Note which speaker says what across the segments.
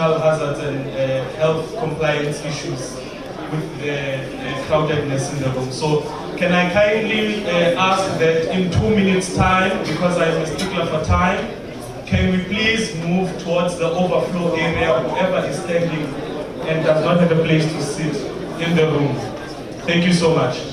Speaker 1: hazards and health compliance issues with the crowdedness in the room. So can I kindly ask that in 2 minutes time, because I'm a stickler for time, can we please move towards the overflow area, whoever is standing and does not have a place to sit in the room. Thank you so much.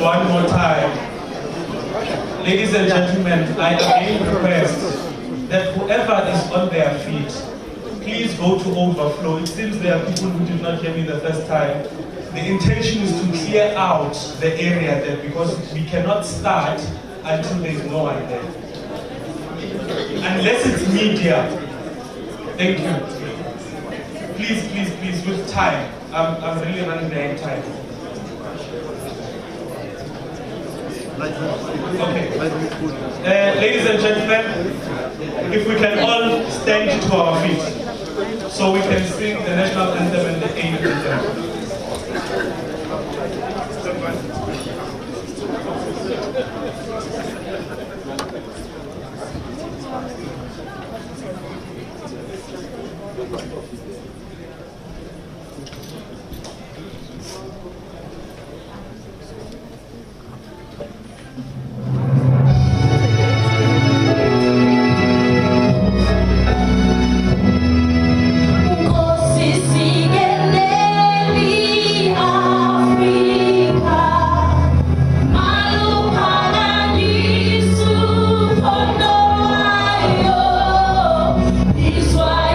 Speaker 1: One more time. Ladies and gentlemen, I again request that whoever is on their feet, please go to overflow. It seems there are people who did not hear me the first time. The intention is to clear out the area there because we cannot start until there is no one there. Unless it's media. Thank you. Please, with time. I'm really running behind time. Okay. Ladies and gentlemen, if we can all stand to our feet. so we can sing the national anthem and the aid anthem.
Speaker 2: Israel,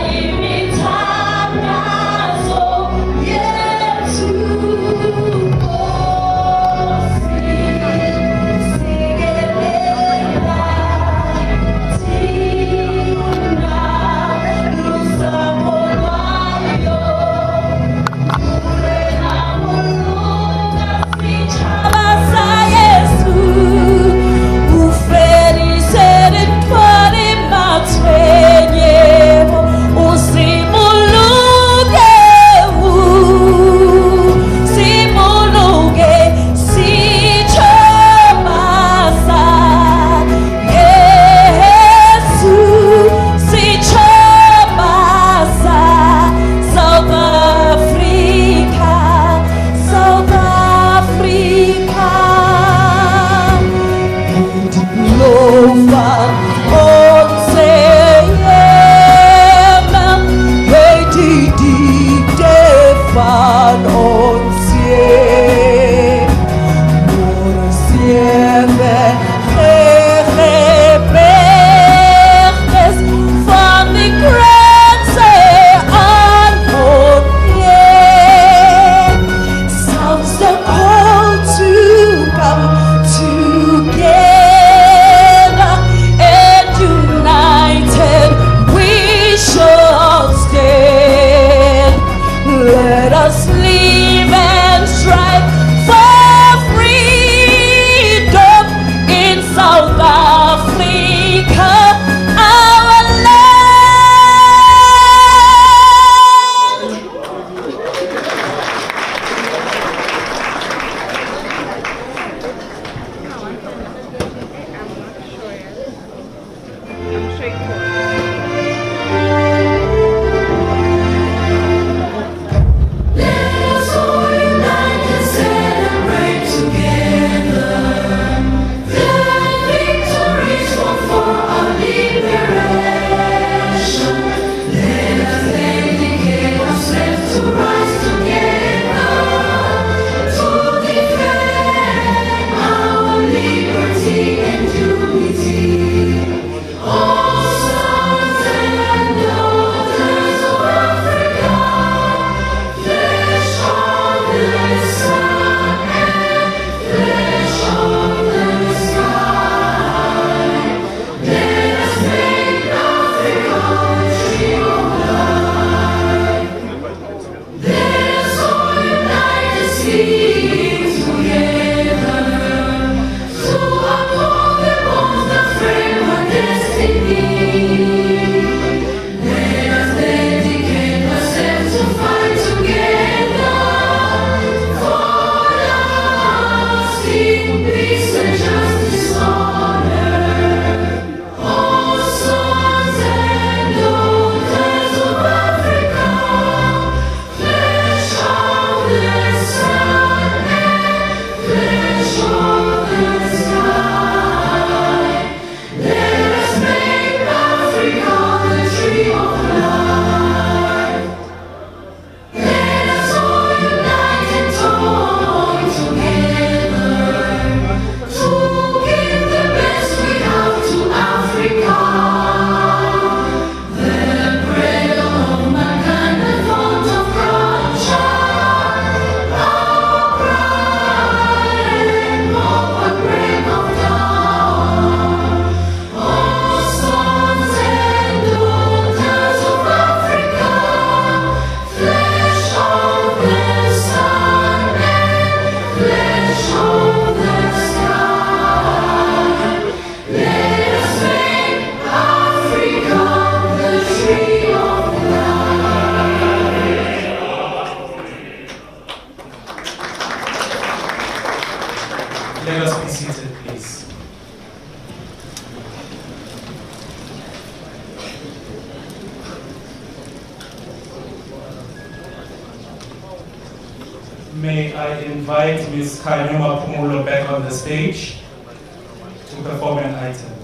Speaker 1: may I invite Ms. Kanyuma Pumulo back on the stage to perform an item.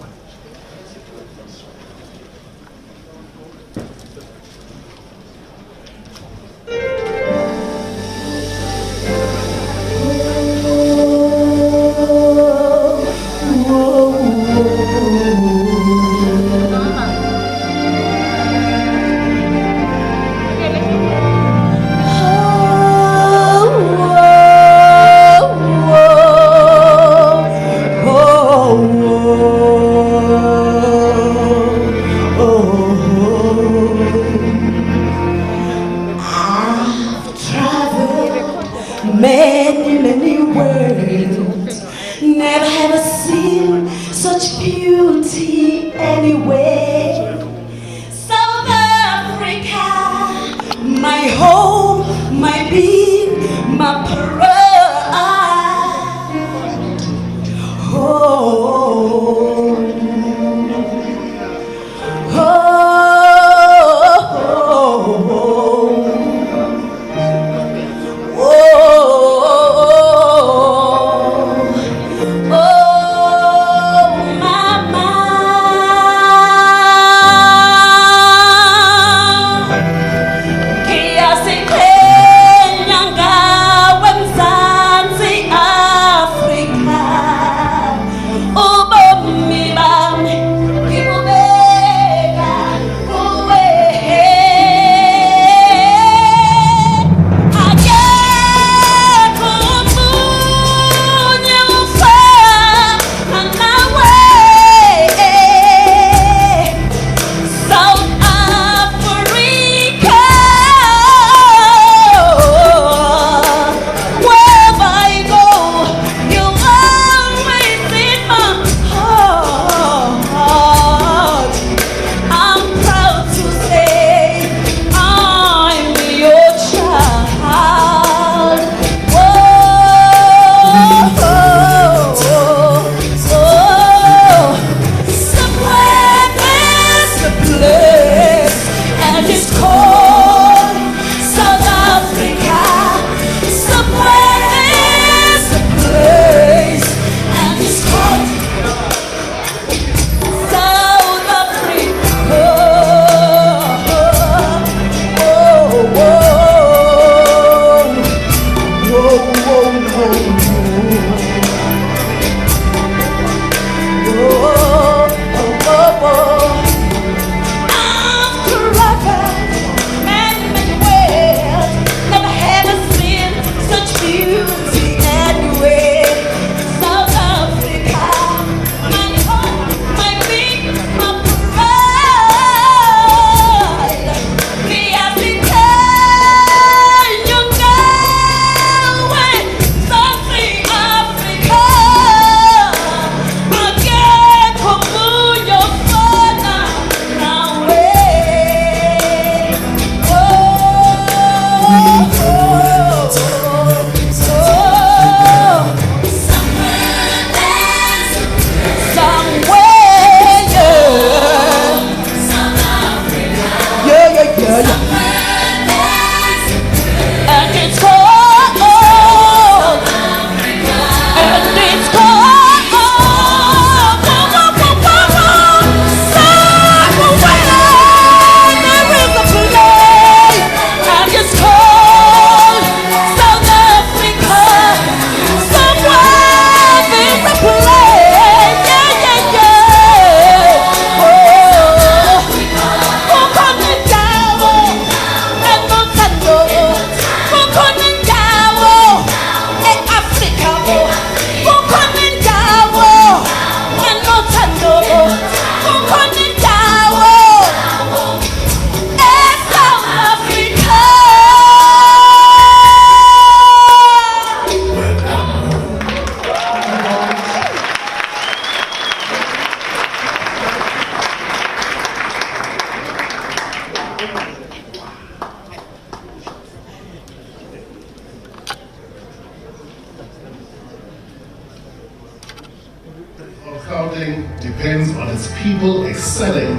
Speaker 2: Gauteng depends on its people excelling,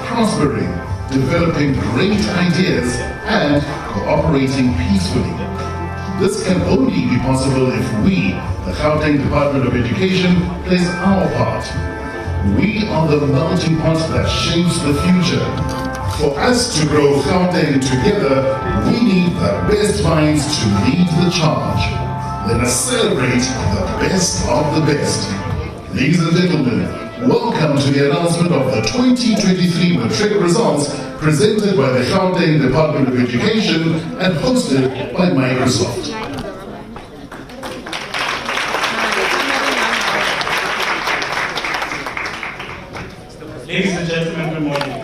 Speaker 2: prospering, developing great ideas, and cooperating peacefully. This can only be possible if we, the Gauteng Department of Education, plays our part. We are the melting pot that shapes the future. For us to grow Gauteng together, we need the best minds to lead the charge. Let us celebrate the best of the best. Ladies and gentlemen, welcome to the announcement of the 2023 matric results presented by the Gauteng Department of Education and hosted by Microsoft.
Speaker 1: Ladies and gentlemen, good morning.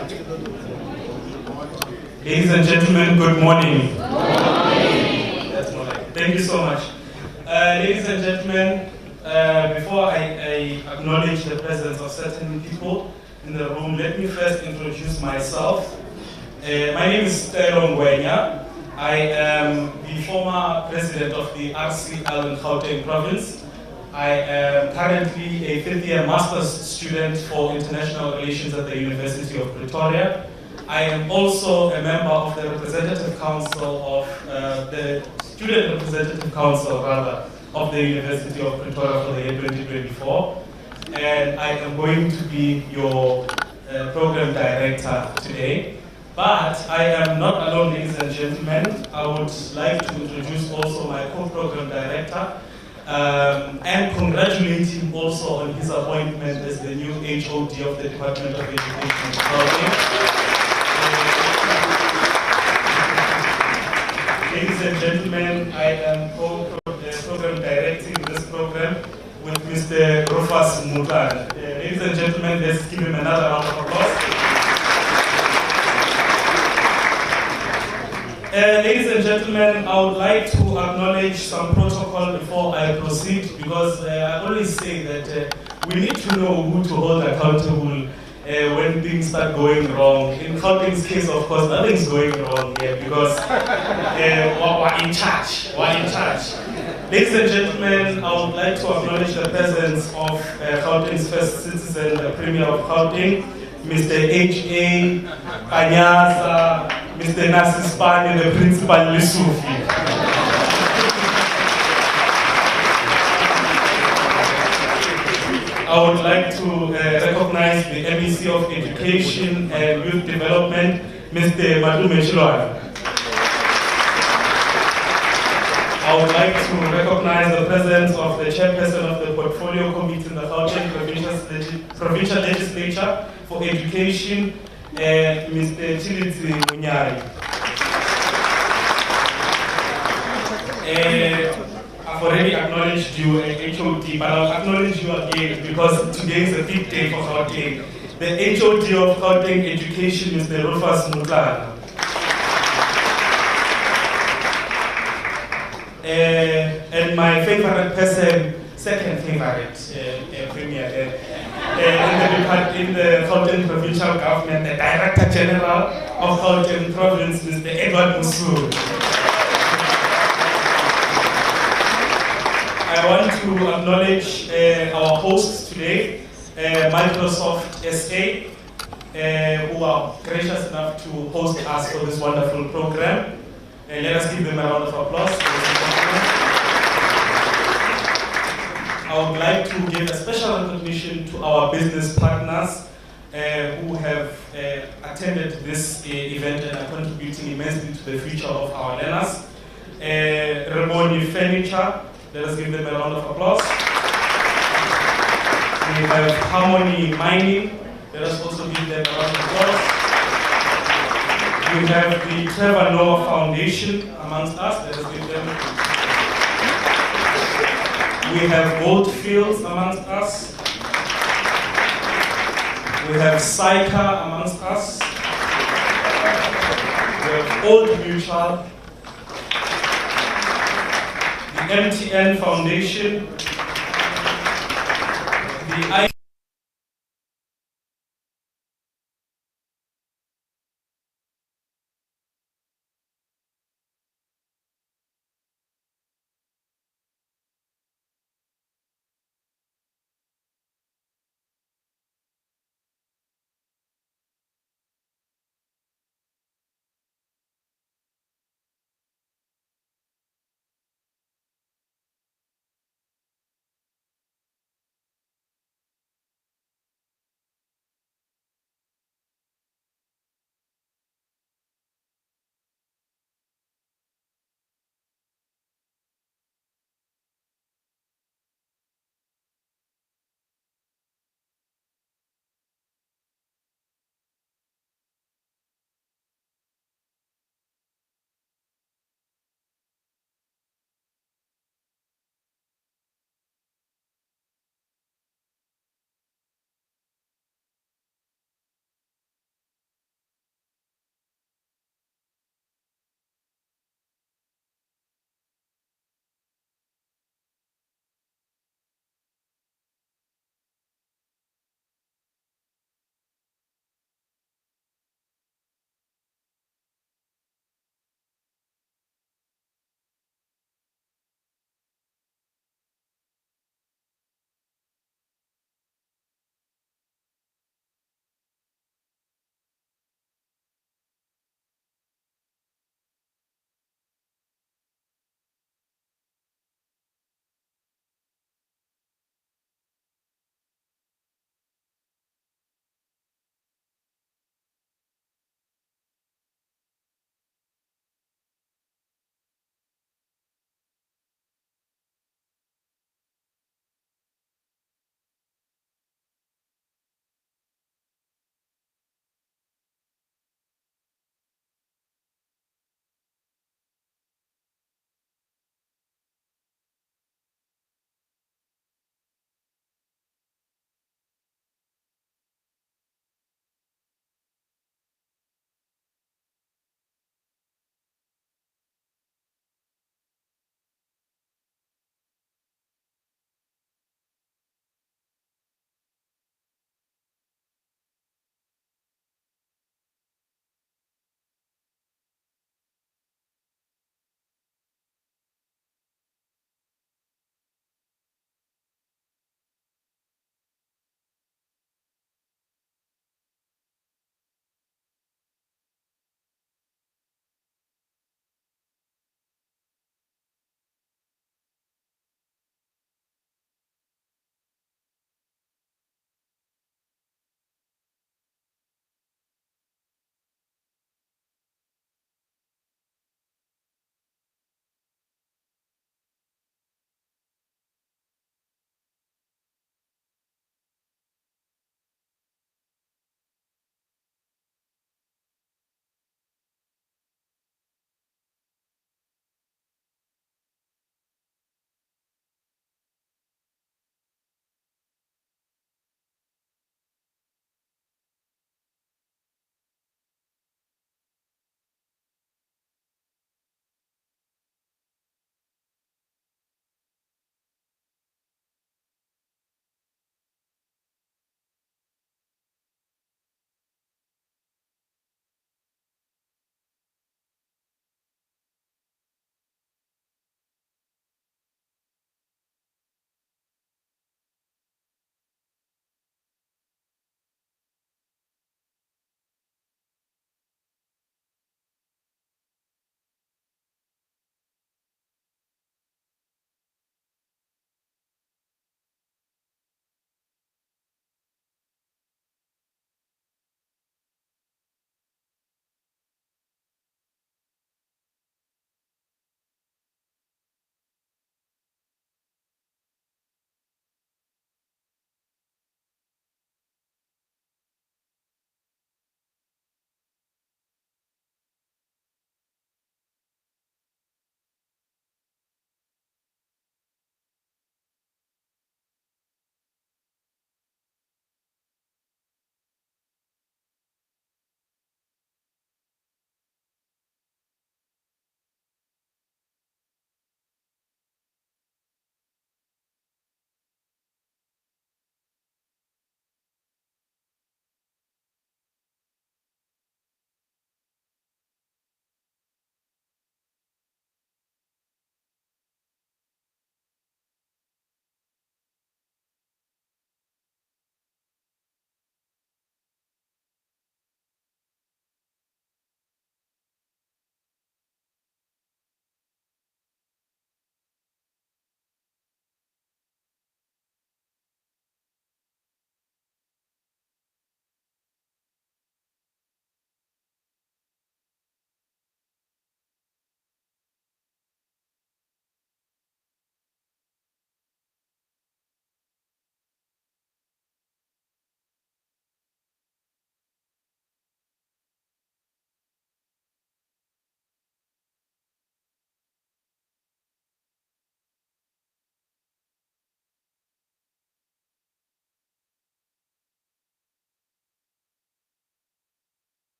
Speaker 1: Ladies and gentlemen, good morning. Good morning. That's more like it. Thank you so much. Ladies and gentlemen, before I acknowledge the presence of certain people in the room, let me first introduce myself. My name is Stelo Ngwenya. I am the former president of the RCL in Gauteng province. I am currently a fifth-year master's student for international relations at the University of Pretoria. I am also a member of the representative council of the student representative council, rather, of the University of Pretoria for the year 2024. And I am going to be your program director today. But I am not alone, ladies and gentlemen. I would like to introduce also my co-program director, and congratulate him also on his appointment as the new HOD of the Department of Education. Ladies and gentlemen, I am program directing this program with Mr. Rufus Mutan. Ladies and gentlemen, let's give him another round of applause. Ladies and gentlemen, I would like to acknowledge some protocol before I proceed, because I always say that we need to know who to hold accountable when things start going wrong. In Gauteng's case, of course, nothing's going wrong here because we're in charge. We're in charge. Ladies and gentlemen, I would like to acknowledge the presence of Gauteng's first citizen, the Premier of Gauteng, Mr. H.A. Panyaza, Mr. Nasispan, the Principal Lesufi. I would like to recognize the MEC of Education and Youth Development, Mr. Madume. I would like to recognize the presence of the chairperson of the Portfolio Committee in the Gauteng Provincial Legislature for Education, Mr. Chilitsi Munyari. I've already acknowledged you, HOD, but I'll acknowledge you again because today is a big day for Gauteng. The HOD of Gauteng Education, Mr. Rufus Mutan. And my favorite person, second favorite premier in the Gauteng Provincial Government, the Director General of Gauteng Province, Mr. Edward Musu. I want to acknowledge our hosts today, Microsoft SA, who are gracious enough to host us for this wonderful program. Let us give them a round of applause. I would like to give a special recognition to our business partners who have attended this event and are contributing immensely to the future of our learners. Remoni Furniture, let us give them a round of applause. We have Harmony Mining, let us also give them a round of applause. We have the Trevor Noah Foundation amongst us, let us give them. We have Goldfields amongst us. We have Saika amongst us. We have Old Mutual. The MTN Foundation. The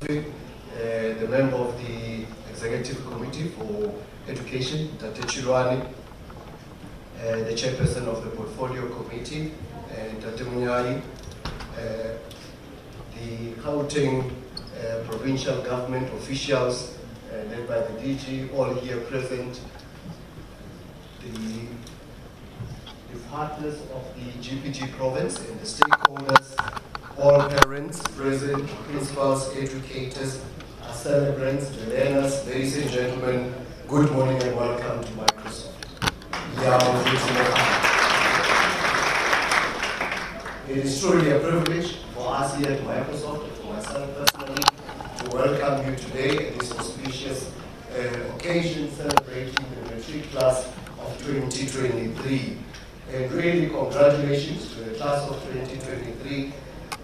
Speaker 3: Lesufi, the member of the Executive Committee for Education, Tate Chirwani, the chairperson of the Portfolio Committee, Tate Munyai, the Gauteng Provincial Government officials, led by the DG, all here present, the partners of the GPG province and the stakeholders, all parents present, principals, educators, celebrants, the learners, ladies and gentlemen, good morning and welcome to Microsoft. It is truly a privilege for us here at Microsoft and for myself personally to welcome you today at this auspicious occasion celebrating the matric class of 2023. And really congratulations to the class of 2023.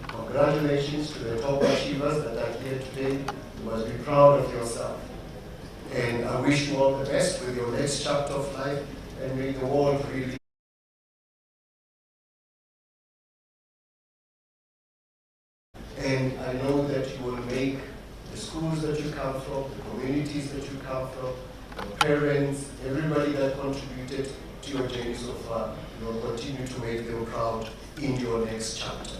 Speaker 3: Congratulations to the top achievers that are here today. You must be proud of yourself. And I wish you all the best with your next chapter of life, and may the world really. And I know that you will make the schools that you come from, the communities that you come from, your parents, everybody that contributed to your journey so far, you will continue to make them proud in your next chapter.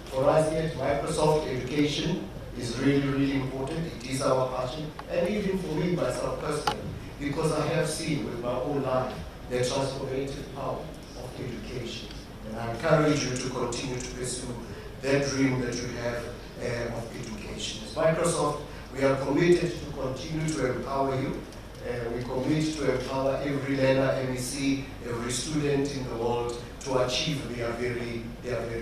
Speaker 3: For us here at Microsoft, education is really, really important. It is our passion, and even for me, myself personally, because I have seen with my own life the transformative power of education. And I encourage you to continue to pursue that dream that you have of education. As Microsoft, we are committed to continue to empower you. We commit to empower every learner, MEC, every student in the world to achieve their very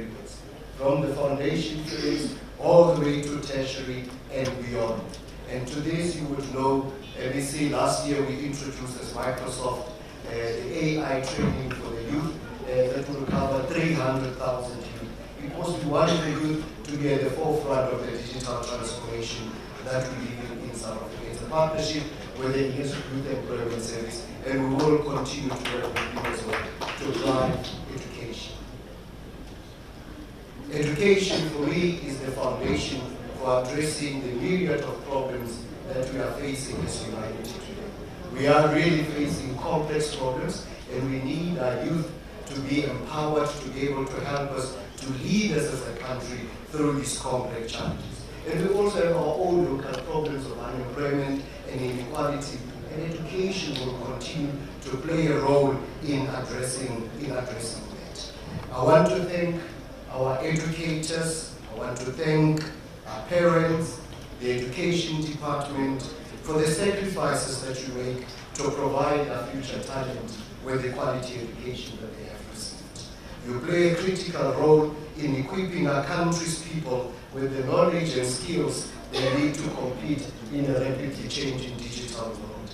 Speaker 3: best. From the foundation phase all the way to tertiary and beyond. And to this, you would know, MEC, last year we introduced as Microsoft the AI training for the youth that will cover 300,000 youth. Because we want the youth to be at the forefront of the digital transformation that we live in South Africa. It's a partnership with the Youth Employment Service, and we will continue to work with you as well to drive education. Education for me is the foundation for addressing the myriad of problems that we are facing as humanity today. We are really facing complex problems, and we need our youth to be empowered to be able to help us to lead us as a country through these complex challenges. And we also have our own local problems of unemployment and inequality, and education will continue to play a role in addressing that. I want to thank our educators, I want to thank our parents, the education department, for the sacrifices that you make to provide our future talent with the quality education that they have received. You play a critical role in equipping our country's people with the knowledge and skills they need to compete in a rapidly changing digital world.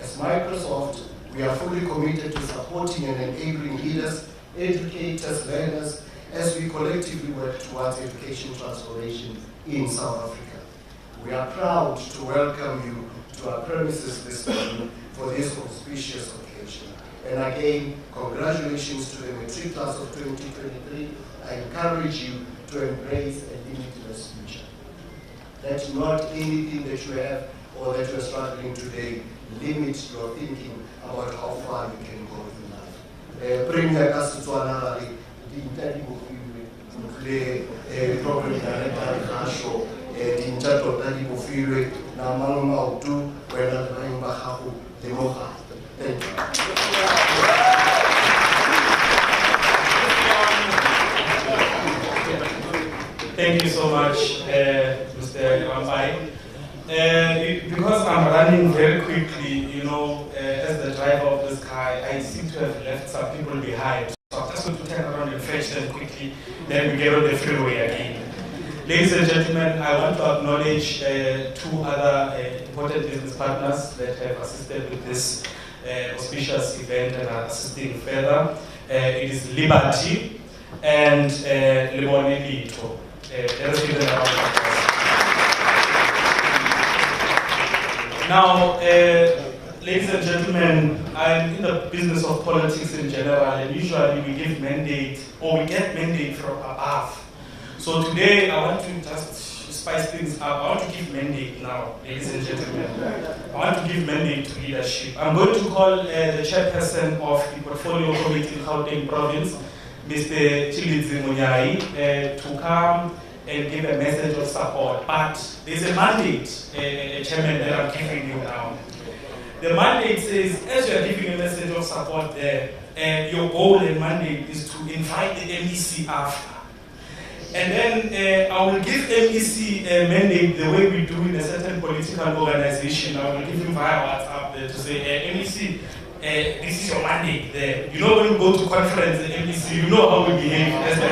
Speaker 3: As Microsoft, we are fully committed to supporting and enabling leaders, educators, learners, as we collectively work towards education transformation in South Africa. We are proud to welcome you to our premises this morning for this auspicious occasion. And again, congratulations to the matric class of 2023. I encourage you to embrace a limitless future. Let not anything that you have or that you are struggling today limit your thinking about how far you can go in life. Premier Kasutwanari, the program director Rasho, the interpreter Tadi Bofilwe, Namaloma Utu, where Bahahu, the Moha. Thank you.
Speaker 1: Thank you so much, Mr. Wampai. Because I'm running very quickly, you know, as the driver of this car, I seem to have left some people behind. So I'm just going to turn around and fetch them quickly, then we get on the freeway again. Ladies and gentlemen, I want to acknowledge two other important business partners that have assisted with this auspicious event and are assisting further. It is Liberty and Lebone Lito. Let us give them a round of applause. Now, ladies and gentlemen, I'm in the business of politics in general, and usually we give mandate, or we get mandate from above. So today I want to just
Speaker 4: spice things up, I want to give mandate now, ladies and gentlemen. I want to give mandate to leadership. I'm going to call the chairperson of the Portfolio Committee in Gauteng Province, Mr. Chilidzi Munyai, to come and give a message of support. But there's a mandate, Chairman, that I'm giving you now. The mandate says, as you are giving a message of support there, your goal and mandate is to invite the MEC after. And then I will give MEC a mandate the way we do in a certain political organization. I will give him via WhatsApp there to say, MEC, this is your mandate there. You know when you go to conference, the MEC, you know how we behave as the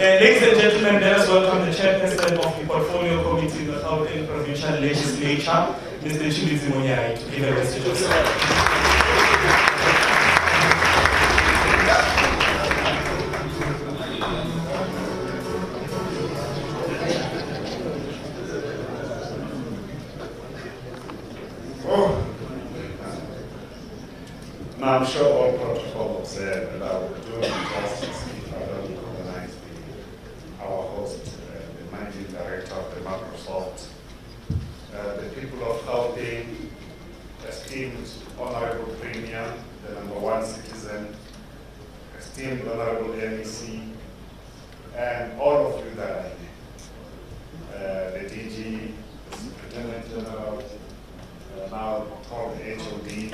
Speaker 4: ladies and gentlemen, let us welcome the chairperson of the Portfolio Committee in the Gauteng Provincial Legislature, Mr. Chilidzi Munyai, to give a message of support.
Speaker 5: Now, I'm sure all protocols observed, and I will do justice if I don't recognize our host, the managing director of the Microsoft, the people of Gauteng, esteemed Honorable Premier, the #1 citizen, esteemed Honorable MEC, and all of you that are here, the DG, the Superintendent General, now called the HOD,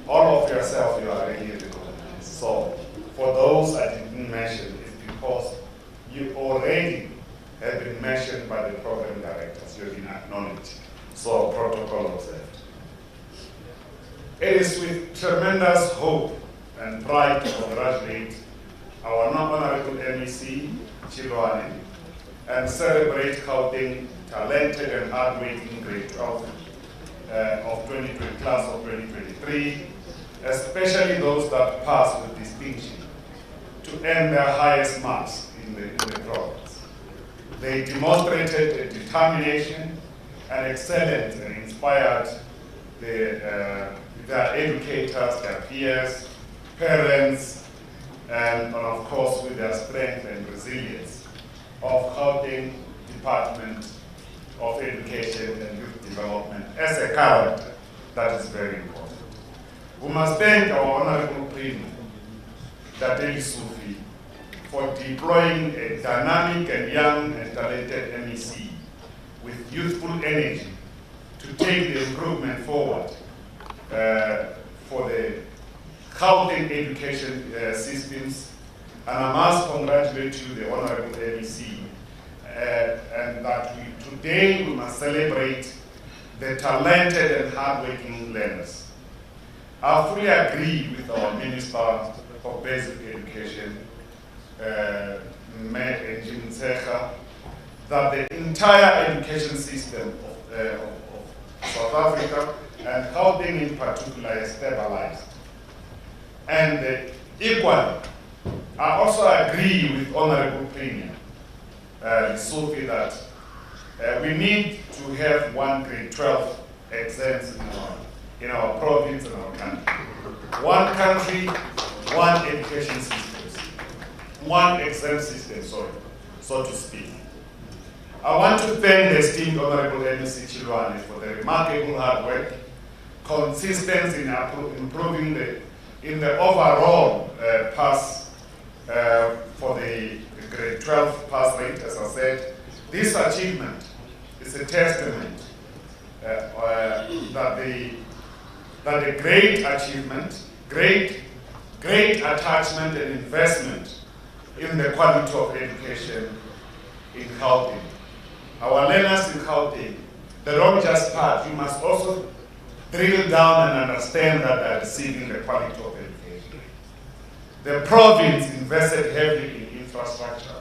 Speaker 5: all of yourself, you are really recognized. So, for those I didn't mention, it's because you already have been mentioned by the program directors. You've been acknowledged. So, protocol observed. It is with tremendous hope and pride to congratulate our honorable MEC, Chilwane, and celebrate Gauteng talented and hard-working grade 12 of 2020, class of 2023, especially those that pass with distinction, to earn their highest marks in the province. They demonstrated a determination and excellence and inspired their educators, their peers, parents, and of course with their strength and resilience of Gauteng Department of Education and Youth Development as a character. That is very important. We must thank our Honorable Premier, Panyaza Lesufi, for deploying a dynamic and young and talented MEC with youthful energy to take the improvement forward for the Gauteng education systems. And I must congratulate you, the Honorable MEC, and that today we must celebrate the talented and hardworking learners. I fully agree with our Minister of Basic Education, Mayor Jim Ntsega, that the entire education system of South Africa, and Gauteng in particular, is stabilized. And equally, I also agree with Honorable Premier Lesufi that we need to have one grade 12 exams in our province and our country. One country, one education system, one exam system, so to speak. I want to thank the esteemed Honorable MEC Chilwane for the remarkable hard work, consistency in improving in the overall pass for the grade 12 pass rate. As I said, this achievement is a testament that the great achievement, great attachment and investment in the quality of education in Gauteng. Our learners in Gauteng, they don't just pass, you must also drill down and understand that they are receiving the quality of education. The province invested heavily in infrastructure,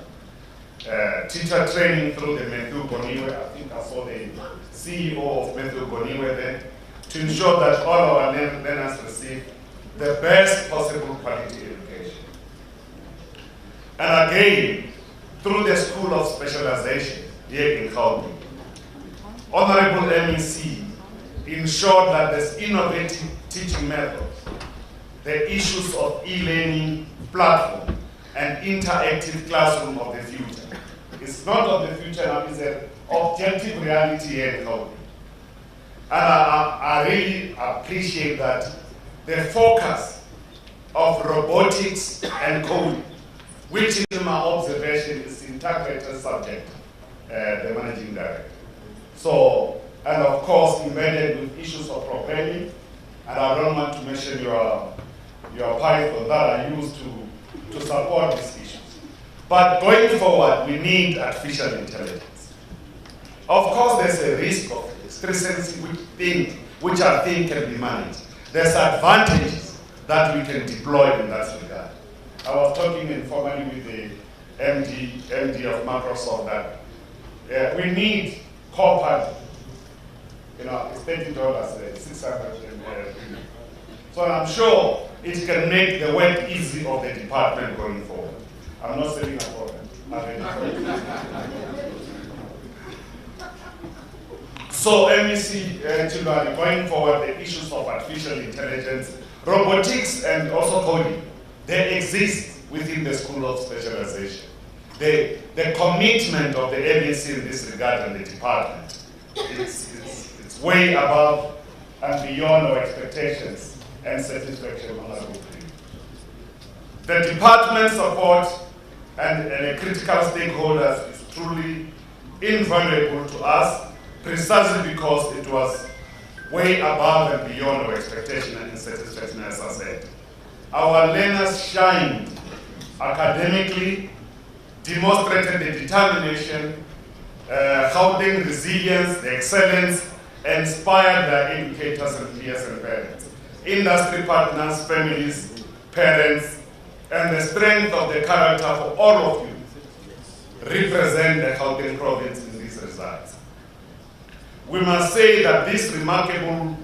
Speaker 5: teacher training through the Matthew Goniwe. I think I saw the CEO of Matthew Goniwe there, to ensure that all our learners receive the best possible quality education. And again, through the School of Specialization here in Gauteng, Honorable MEC ensured that there's innovative teaching methods, the issues of e-learning platform, and interactive classroom of the future It's not of the future now, it's an objective reality here in Gauteng. And I really appreciate that the focus of robotics and coding, which in my observation is integrated subject, the managing director. So, and of course embedded with issues of programming, and I don't want to mention your Python that I use to support these issues. But going forward, we need artificial intelligence. Of course, there's a risk of stress which I think can be managed. There's advantages that we can deploy in that regard. I was talking informally with the MD of Microsoft that we need Copilot. You know, it's $30, 600. So I'm sure it can make the work easy of the department going forward. I'm not selling a product. So MEC, children, going forward, the issues of artificial intelligence, robotics, and also coding, they exist within the School of Specialization. The commitment of the MEC in this regard and the department, it's way above and beyond our expectations and satisfaction on our group. The department support and the critical stakeholders is truly invaluable to us, precisely because it was way above and beyond our expectation and satisfaction, as I said. Our learners shined academically, demonstrated the determination, Gauteng resilience, the excellence, inspired their educators and peers and parents, industry partners, families, parents, and the strength of the character for all of you represent the Gauteng province in these results. We must say that these remarkable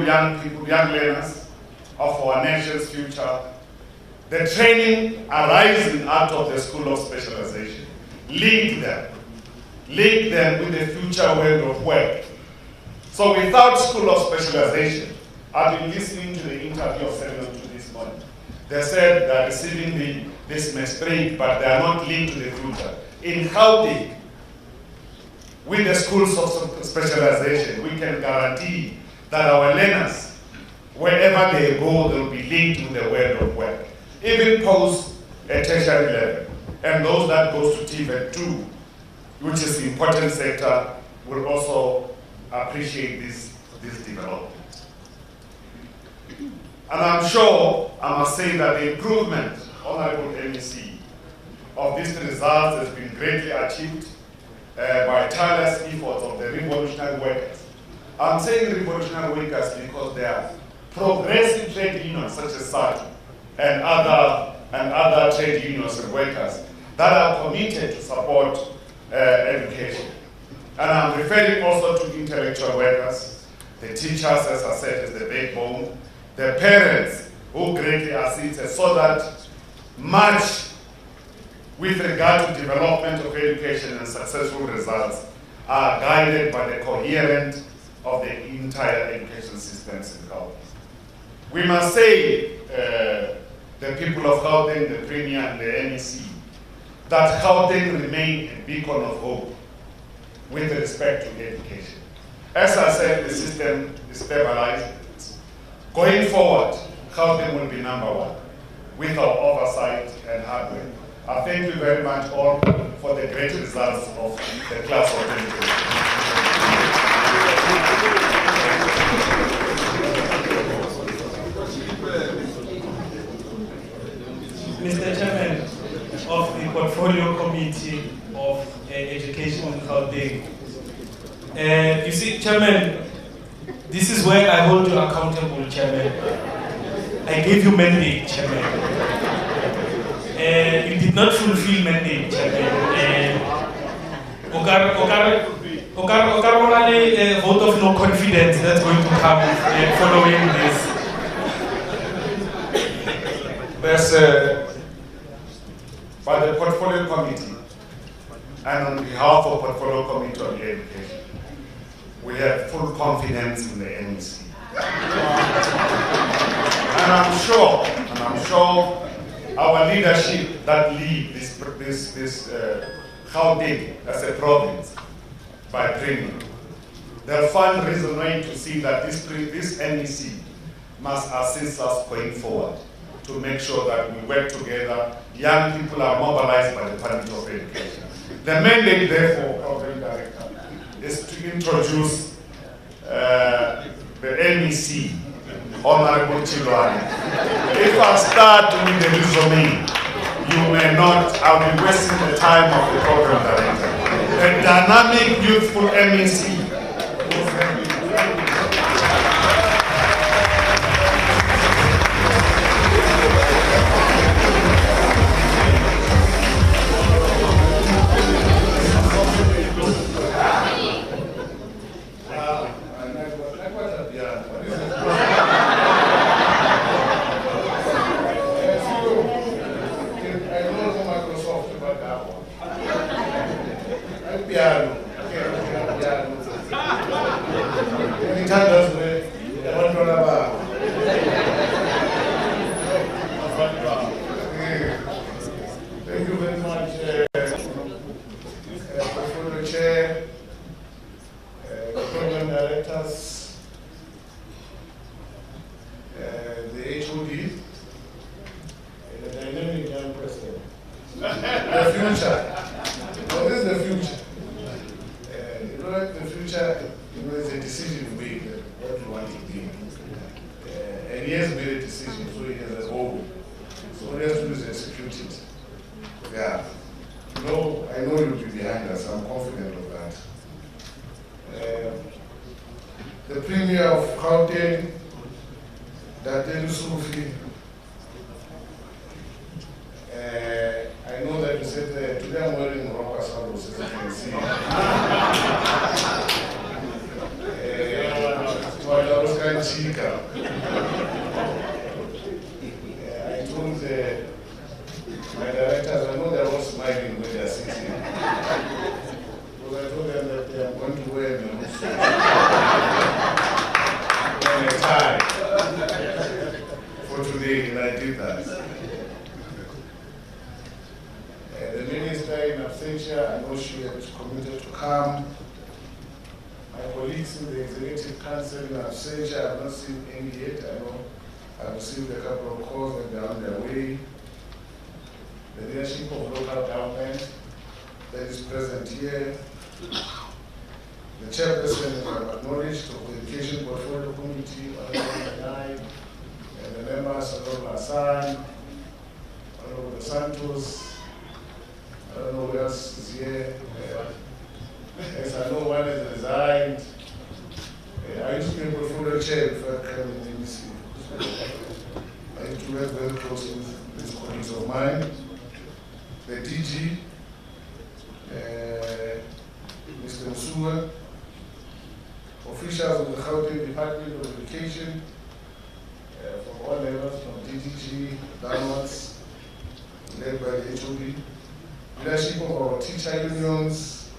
Speaker 5: young people, young learners of our nation's future, the training arising out of the School of Specialization, link them with the future world of work. So without School of Specialization, I've been listening to the interview of 702 this morning. They said they're receiving this masterate, but they are not linked to the future. In Gauteng, with the Schools of Specialization, we can guarantee that our learners, wherever they go, they'll be linked to the world of work, even post a tertiary level. And those that goes to TVET 2, which is the important sector, will also appreciate this development. And I'm sure, I must say that the improvement, Honorable MEC, of these results has been greatly achieved by tireless efforts of the revolutionary workers. I'm saying revolutionary workers because they are progressive trade unions such as SABC and other trade unions and workers that are committed to support education. And I'm referring also to intellectual workers, the teachers, as I said, is the backbone, the parents who greatly assist so that much with regard to development of education and successful results are guided by the coherence of the entire education systems in Gauteng. We must say, the people of Gauteng, the Premier and the MEC, that Gauteng remain a beacon of hope with respect to education. As I said, the system is stabilized. Going forward, Gauteng will be number one with our oversight and hard work. I thank you very much all for the great results of the class of 2020.
Speaker 4: Mr. Chairman of the Portfolio Committee of Education in Gauteng. You see, Chairman, this is where I hold you accountable, Chairman. I gave you mandate, Chairman. You did not fulfill mandate, Chairman. A vote of no confidence that's going to come following this.
Speaker 5: There's by the Portfolio Committee and on behalf of Portfolio Committee on Education, we have full confidence in the MEC. And I'm sure our leadership that lead this Gauteng as a province by training. They'll find reason why to see that this NEC must assist us going forward to make sure that we work together. Young people are mobilized by the Department of Education. The mandate, therefore, Provincial Director, is to introduce the NEC, Honorable Chilwani. If I start with the resume, you may not, I'll be wasting the time of the program director. A dynamic, youthful MEC.
Speaker 6: Thank you very much, Portfolio Chair, the program directors, the HOD, and the dynamic young president. The future. What is the future? The future is a decision we make what we want to be. And he has made a decision, so he has a goal. So what he has to do is execute it. Yeah. No, I know you'll be behind us. I'm confident of that. The Premier of Gauteng, Panyaza Lesufi. I know that you said today I'm wearing rocker sandals, as you can see. I told my directors, I know they're all smiling when they're sitting. Because I told them that they are going to wear a suit and a tie for today, and I did that. The minister in absentia, I know she has committed to come. My colleagues in the Executive Council in absentia, I have not seen any yet. I know I've received a couple of calls that they're on their way. The leadership of local government that is present here. The chairperson have acknowledged of the Education Portfolio Committee, and the members, Honorable Hassan, Honorable Santos. I don't know who else is here. Yes, I know one has resigned. I used to be a portfolio chair before I came in the NBC. I used to work very closely with these colleagues of mine. The DG, Mr. Musua, officials of the Gauteng Department of Education, from all levels, from DDG downwards, led by the HOD, leadership of our teacher unions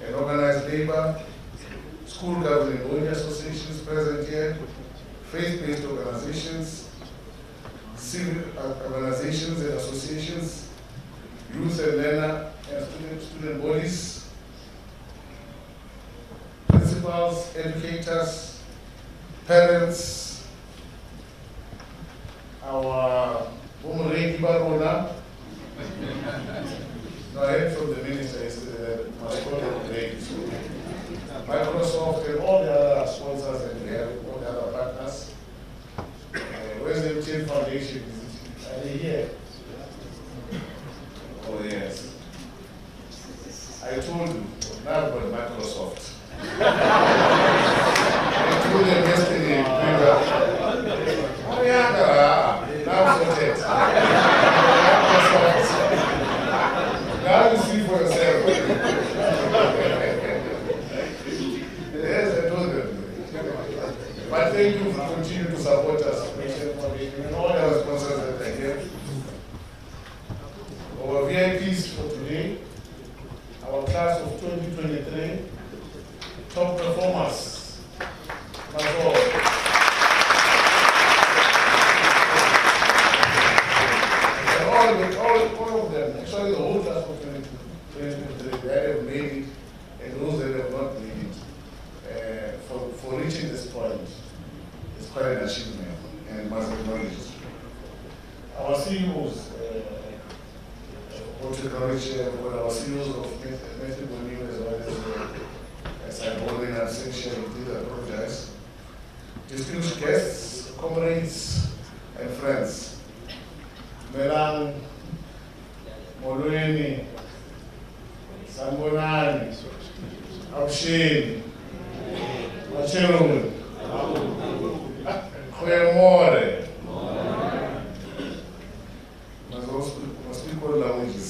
Speaker 6: and organized labor, school governing body associations present here, faith-based organizations, civic organizations and associations, youth and learner and student bodies, principals, educators, parents, our Bursary Barona. No, I heard from the minister yesterday that my school is Microsoft and all the other sponsors that we have, all the other partners. Where's the MTN Foundation? Are they here? Oh, yes. I told you, now about Microsoft. I told them yesterday, oh yeah, now sorted. Microsoft. Now you see for yourself. Yes, I told them. But thank you for continuing to support us. And all our sponsors that are here. Our VIPs for today, our class of 2023, top all of them, actually the whole class of 2023, that have made it and those that have not made it, for reaching this point, is quite an achievement and must be acknowledged. Our CEOs, our CEOs of Metropolitan as well as I hold in absentia, we did apologize. Distinguished guests, comrades, and friends. Melang, Molweni, Sambonani, Abshin, Machirun, Khwemore. Must speak all languages.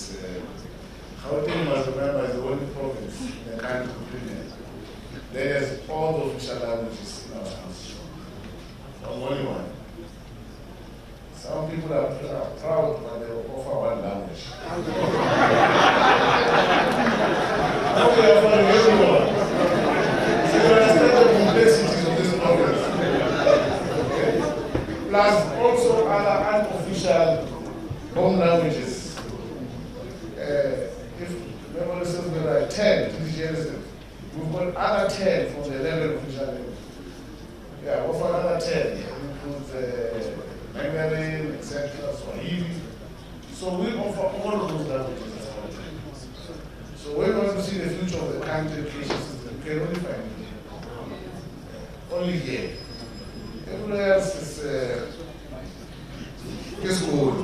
Speaker 6: Gauteng must remember is the only province in the country of Kenya that has all the official languages in our country. Only one. Some people are proud, but they will offer one language. Now we are following everyone. So you understand the complexities of this province. Okay? Plus also other unofficial home languages. If memory serves me right, 10 indigenous, we've got other 10 from the 11 official languages. Yeah, offer another 10. It includes Mandarin, etc., Swahili. So we offer all of those languages as well. So when we want to see the future of the country education system, you can only find it here. Only here. Everywhere else is good.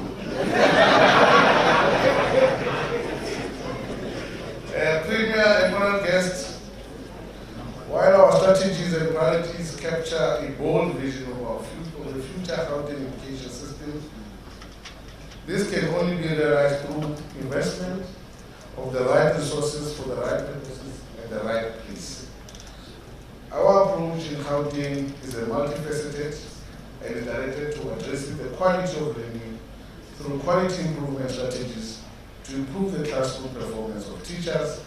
Speaker 6: Premier and honored guests, while our strategies and priorities capture a bold vision of our the future Gauteng education system, this can only be realized through investment of the right resources for the right purposes at the right place. Our approach in Gauteng is a multifaceted and is directed to addressing the quality of learning through quality improvement strategies to improve the classroom performance of teachers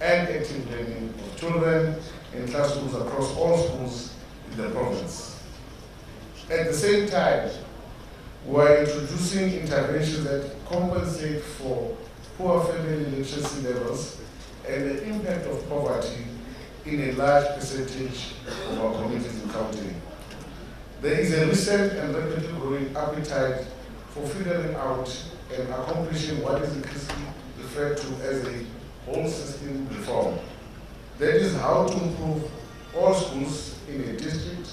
Speaker 6: and active learning of children in classrooms across all schools in the province. At the same time, we are introducing interventions that compensate for poor family literacy levels and the impact of poverty in a large percentage of our communities in Gauteng. There is a recent and rapidly growing appetite for figuring out and accomplishing what is increasingly referred to as a whole system reform. That is how to improve all schools in a district,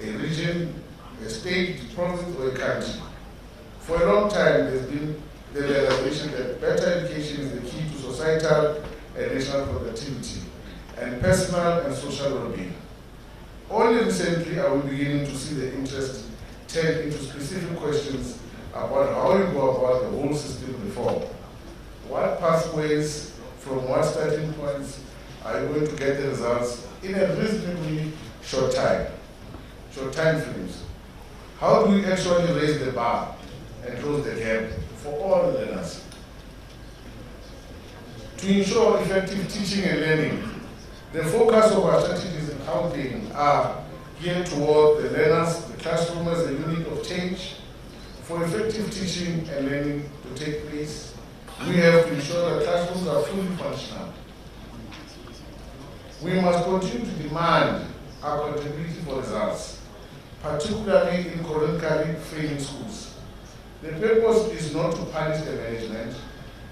Speaker 6: a region, a state, province, or a country. For a long time, there's been the realization that better education is the key to societal and national productivity and personal and social well-being. Only recently are we beginning to see the interest turn into specific questions about how we go about the whole system reform. What pathways from what starting points are you going to get the results in a reasonably short time frames? How do we actually raise the bar and close the gap for all learners? To ensure effective teaching and learning, the focus of our strategies in Gauteng are geared toward the learners, the classroom as a unit of change. For effective teaching and learning to take place, we have to ensure that classrooms are fully functional. We must continue to demand accountability for results, particularly in currently failing schools. The purpose is not to punish the management,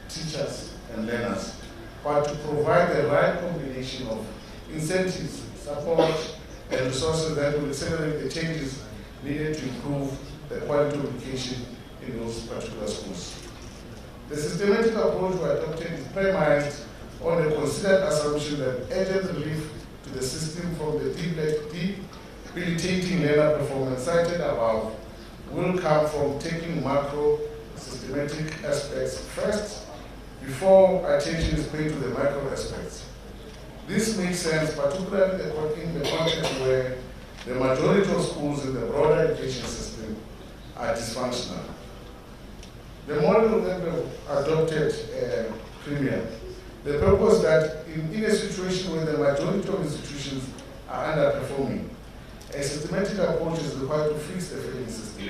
Speaker 6: teachers, and learners, but to provide the right combination of incentives, support, and resources that will accelerate the changes needed to improve the quality of education in those particular schools. The systematic approach we adopted is premised on the considered assumption that urgent relief to the system from the debilitating learner performance cited above will come from taking macro systematic aspects first before attention is paid to the micro aspects. This makes sense, particularly in the context where the majority of schools in the broader education system are dysfunctional. The model that we adopted, Premier, the purpose that in a situation where the majority of institutions are underperforming, a systematic approach is required to fix the failing system.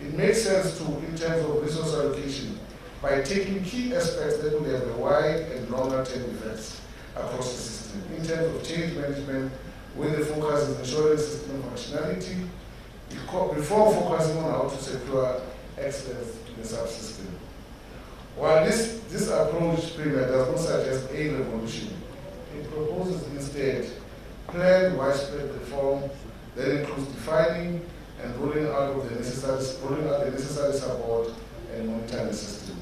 Speaker 6: It makes sense to, in terms of resource allocation, by taking key aspects that will have a wide and longer-term effects across the system in terms of change management, with the focus on ensuring system functionality, before focusing on how to secure excellence in the subsystem. While this approach, Premier, does not suggest a revolution, it proposes instead planned widespread reform that includes defining and rolling out the necessary support and monitoring the system.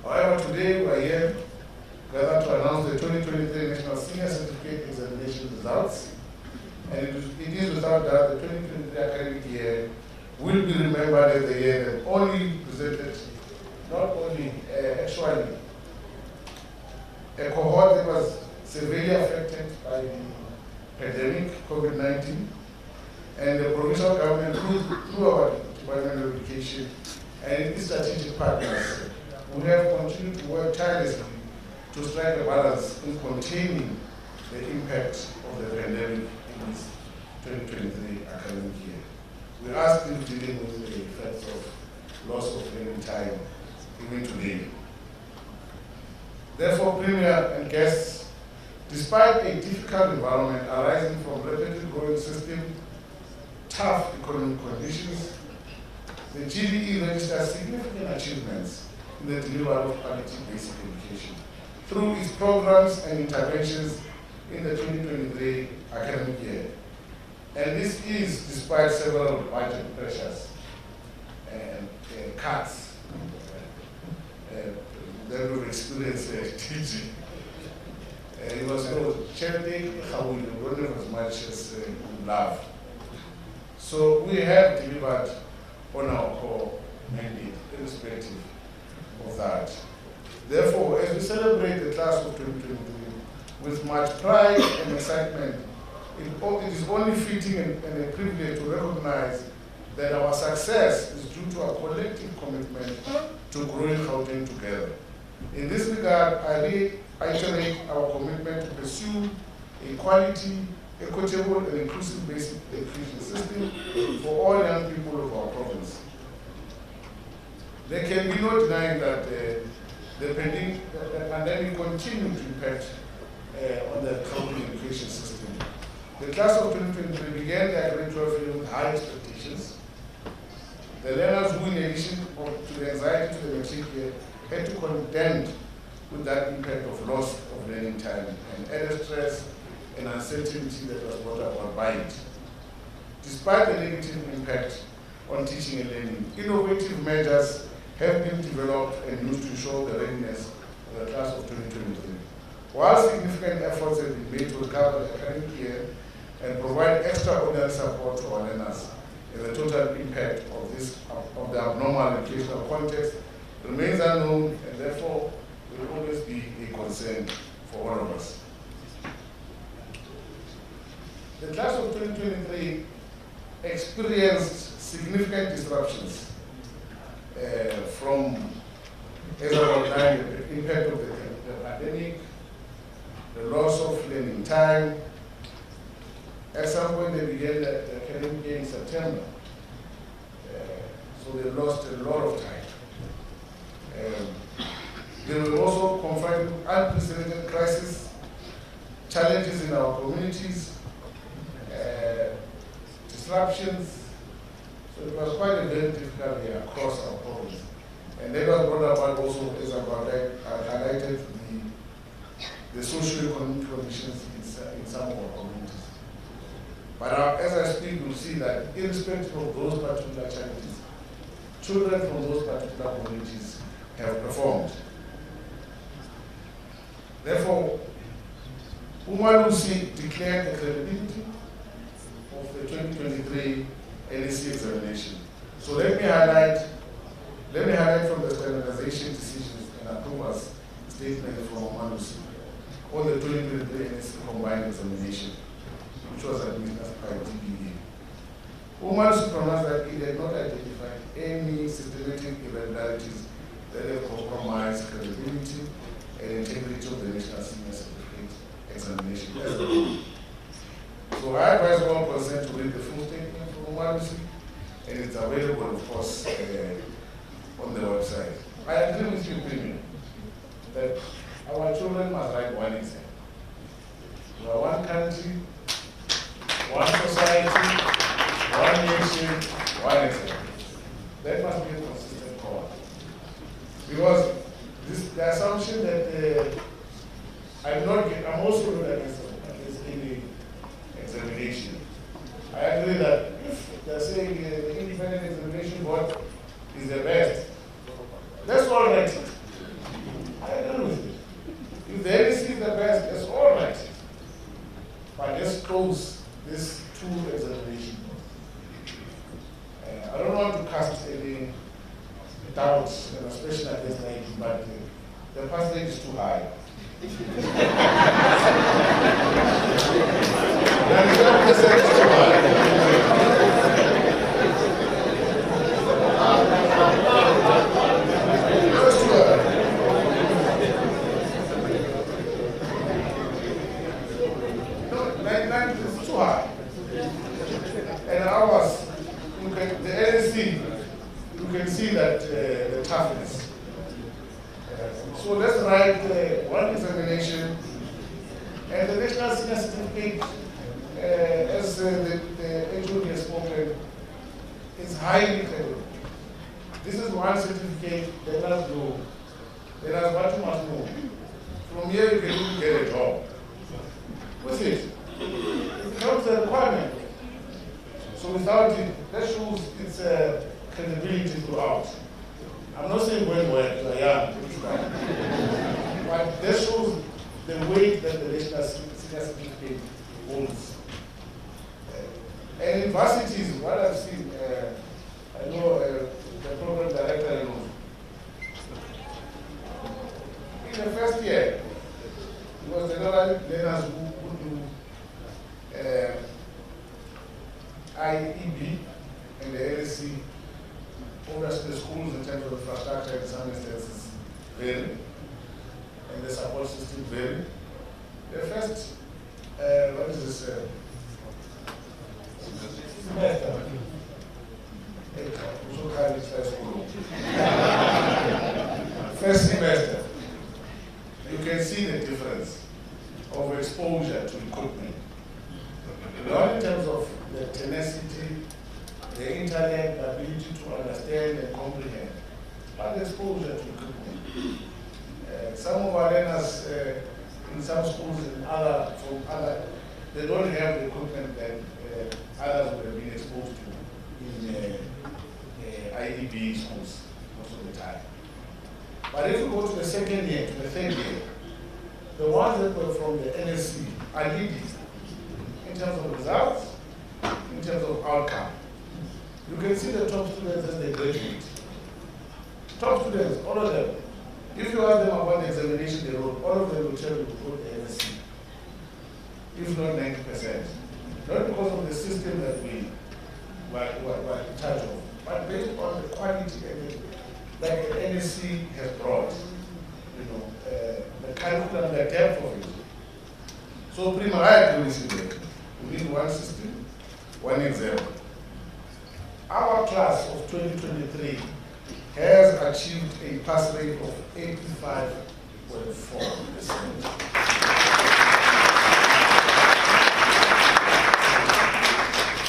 Speaker 6: However, today we are here gathered to announce the 2023 National Senior Certificate Examination results, and it is without doubt the 2023 academic year will be remembered as the year that only presented, not only actually, a cohort that was severely affected by the pandemic, COVID-19, and the provincial government through our Department of Education and its strategic partners, we have continued to work tirelessly to strike a balance in containing the impact of the pandemic in this 2023 academic year. We are still dealing with the effects of loss of learning time even today. Therefore, Premier and guests, despite a difficult environment arising from rapidly growing system, tough economic conditions, the GDE registered significant achievements in the delivery of quality basic education through its programs and interventions in the 2023 academic year. And this is despite several budget pressures and cuts that we've experienced teaching. It was charity, how we don't have as much as love. So we have delivered on our core mandate, irrespective of that. Therefore, as we celebrate the class of 2023 with much pride and excitement, it is only fitting and a privilege to recognize that our success is due to our collective commitment to growing Gauteng together. In this regard, I reiterate our commitment to pursue a quality, equitable, and inclusive basic education system for all young people of our province. There can be no denying that the pandemic continued to impact on the Gauteng education system. The class of 2023 began the academic year with high expectations. The learners who, in addition to the anxiety to the matric year, had to contend with that impact of loss of learning time and added stress and uncertainty that was brought about by it. Despite the negative impact on teaching and learning, innovative measures have been developed and used to ensure the readiness of the class of 2023. While significant efforts have been made to recover the academic year and provide extraordinary support to our learners, and the total impact of the abnormal educational context remains unknown, and therefore will always be a concern for all of us. The class of 2023 experienced significant disruptions from, as I outlined, the impact of the pandemic, the loss of learning time. At some point they began the academic year in September, so they lost a lot of time. They were also confronted with unprecedented crises, challenges in our communities, disruptions. So it was quite a very difficult year across our province. And that was brought about also, as I highlighted, the socio-economic conditions in some of our communities. But as I speak, you'll see that irrespective of those particular challenges, children from those particular communities have performed. Therefore, Umalusi declared the credibility of the 2023 NSC examination. So let me highlight from the standardization decisions and approvals statement from Umalusi on the 2023 NSC combined examination, which was administered by DBA. Umalusi pronounced that it had not identified any systematic irregularities that have compromised credibility and integrity of the National Senior Certificate Examination as a whole. So I advise all concerned to read the full statement from Umalusi, and it's available, of course, on the website. I agree with you, Premier, that our children must write one exam. We are one country, one society, one nation, one exam. That must be a consistent call. Because the assumption that I'm also not against any examination. I agree that if they're saying the independent examination board is the best, that's all right. I agree with it. If the LSE is the best, that's all right. But let's close this two examination boards. I don't want to cast any doubts, especially at this age, but the percentage is too high. It's too high. And ours, the ANC, you can see that the toughness. So let's write one examination, and the national senior certificate, as the HOD has spoken, is highly credible. This is one certificate. Let us know. Let us what you must know. From here you can even get a job. With it, it becomes a requirement. So without it, that shows its credibility throughout. I'm not saying going well, I am, but that shows the weight that the national senior certificate holds. And universities, what I've seen, I know the program director knows. In the first year, it was the learners who do IEB and the LSE. Obviously, the schools in terms of infrastructure in some instances vary, and the support system vary. The first, what is this? Semester. First semester, you can see the difference of exposure to equipment. Not in terms of the tenacity, the intellect, the ability to understand and comprehend, but the exposure to equipment. Some of our learners in some schools and they don't have the equipment that others would have been exposed to in IEB schools most of the time. But if you go to the second year, to the third year, the ones that were from the NSC are leading in terms of results, in terms of outcome. You can see the top students as they graduate. Top students, all of them. If you ask them about the examination they wrote, all of them will tell you to put the NSC, if not 90%. Not because of the system that we were in charge of, but based on the quality that the NSC has brought, the curriculum, the depth of it. So, Prima, I agree with you there. We need one system, one exam. Our class of 2023 has achieved a pass rate of 85.4%.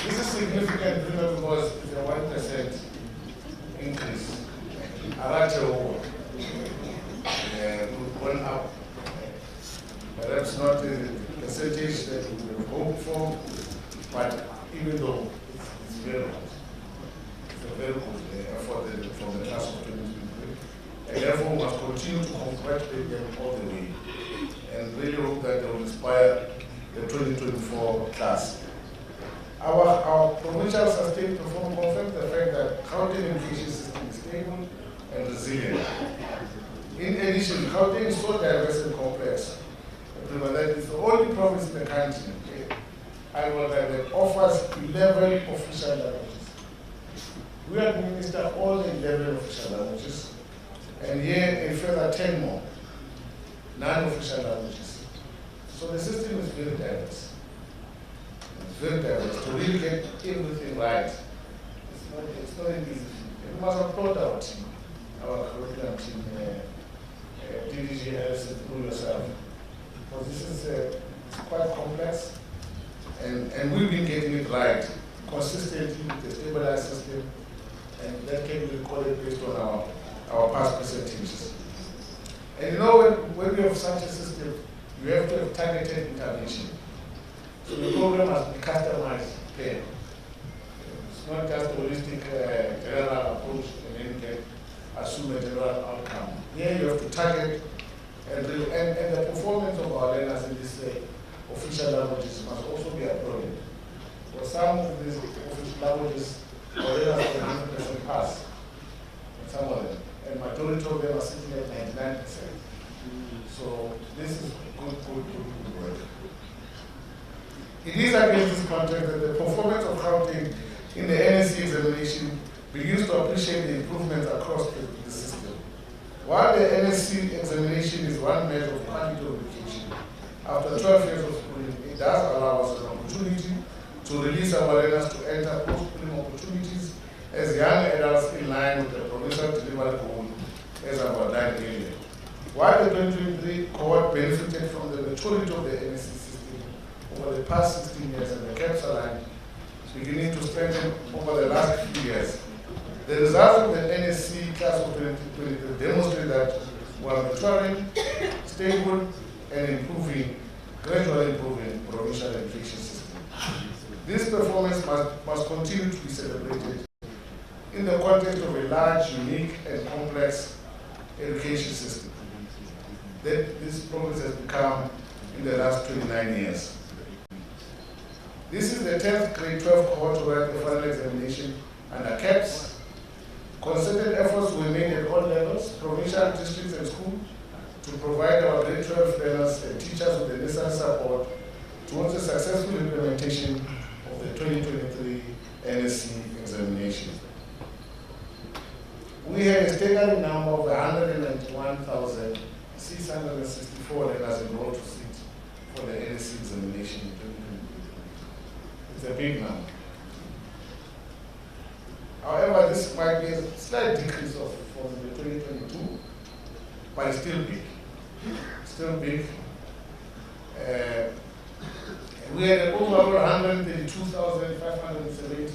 Speaker 6: This is significant because it's a 1% increase. Irate we've gone up. Perhaps not the percentage that we would have hoped for, but even though it's very good. It's a very good effort from the class of 2023. And therefore we must continue to congratulate them all the way and really hope that they will inspire the 2024 class. Our provincial sustained performance confirms the fact that Gauteng education system is stable and resilient. In addition, Gauteng is so diverse and complex that it's the only province in the country that offers 11 official languages. We administer all the 11 official languages, and here a further 10 more non-official languages. So the system is very diverse. It's very diverse. To really get everything right, it's not an easy thing. We must applaud our team. our curriculum team, DDG Harrison, through yourself. Because this is it's quite complex, and we've been getting it right consistently with the stabilized system, and that can be recorded based on our past percentages. And you know, when we have such a system, you have to have targeted intervention. So the program must be customized there. It's not just a holistic general approach and then you can assume a general outcome. Here you have to target, and the performance of our learners in these official languages must also be applauded. For some of these official languages, our learners get 100% pass, in some of them, and majority of them are sitting at 99%. So this is good work. It is against this context that the performance of Gauteng in the NSC examination begins to appreciate the improvements across the system. While the NSC examination is one measure of quality of education, after 12 years of schooling, it does allow us an opportunity to release our learners to enter post-schooling opportunities as young adults in line with the provincial delivery goal as I've outlined earlier. While the 2023 cohort benefited from the maturity of the NSC system over the past 16 years and the caps aligned beginning to strengthen over the last few years, the results of the NSC class of 2023 demonstrate that we are maturing, stable, and improving, gradually improving provincial education system. This performance must continue to be celebrated in the context of a large, unique, and complex education system that this progress has become in the last 29 years. This is the 10th grade 12 cohort to write the final examination under CAPS. Concerted efforts were made at all levels, provincial, districts, and schools, to provide our grade 12 learners and teachers with the necessary support towards the successful implementation of the 2023 NSC examination. We had a staggering number of 191,664 learners enrolled to sit for the NSC examination in 2023. It's a big number. However, this might be a slight decrease from the 2022, but it's still big. Still big. We had overall 132,570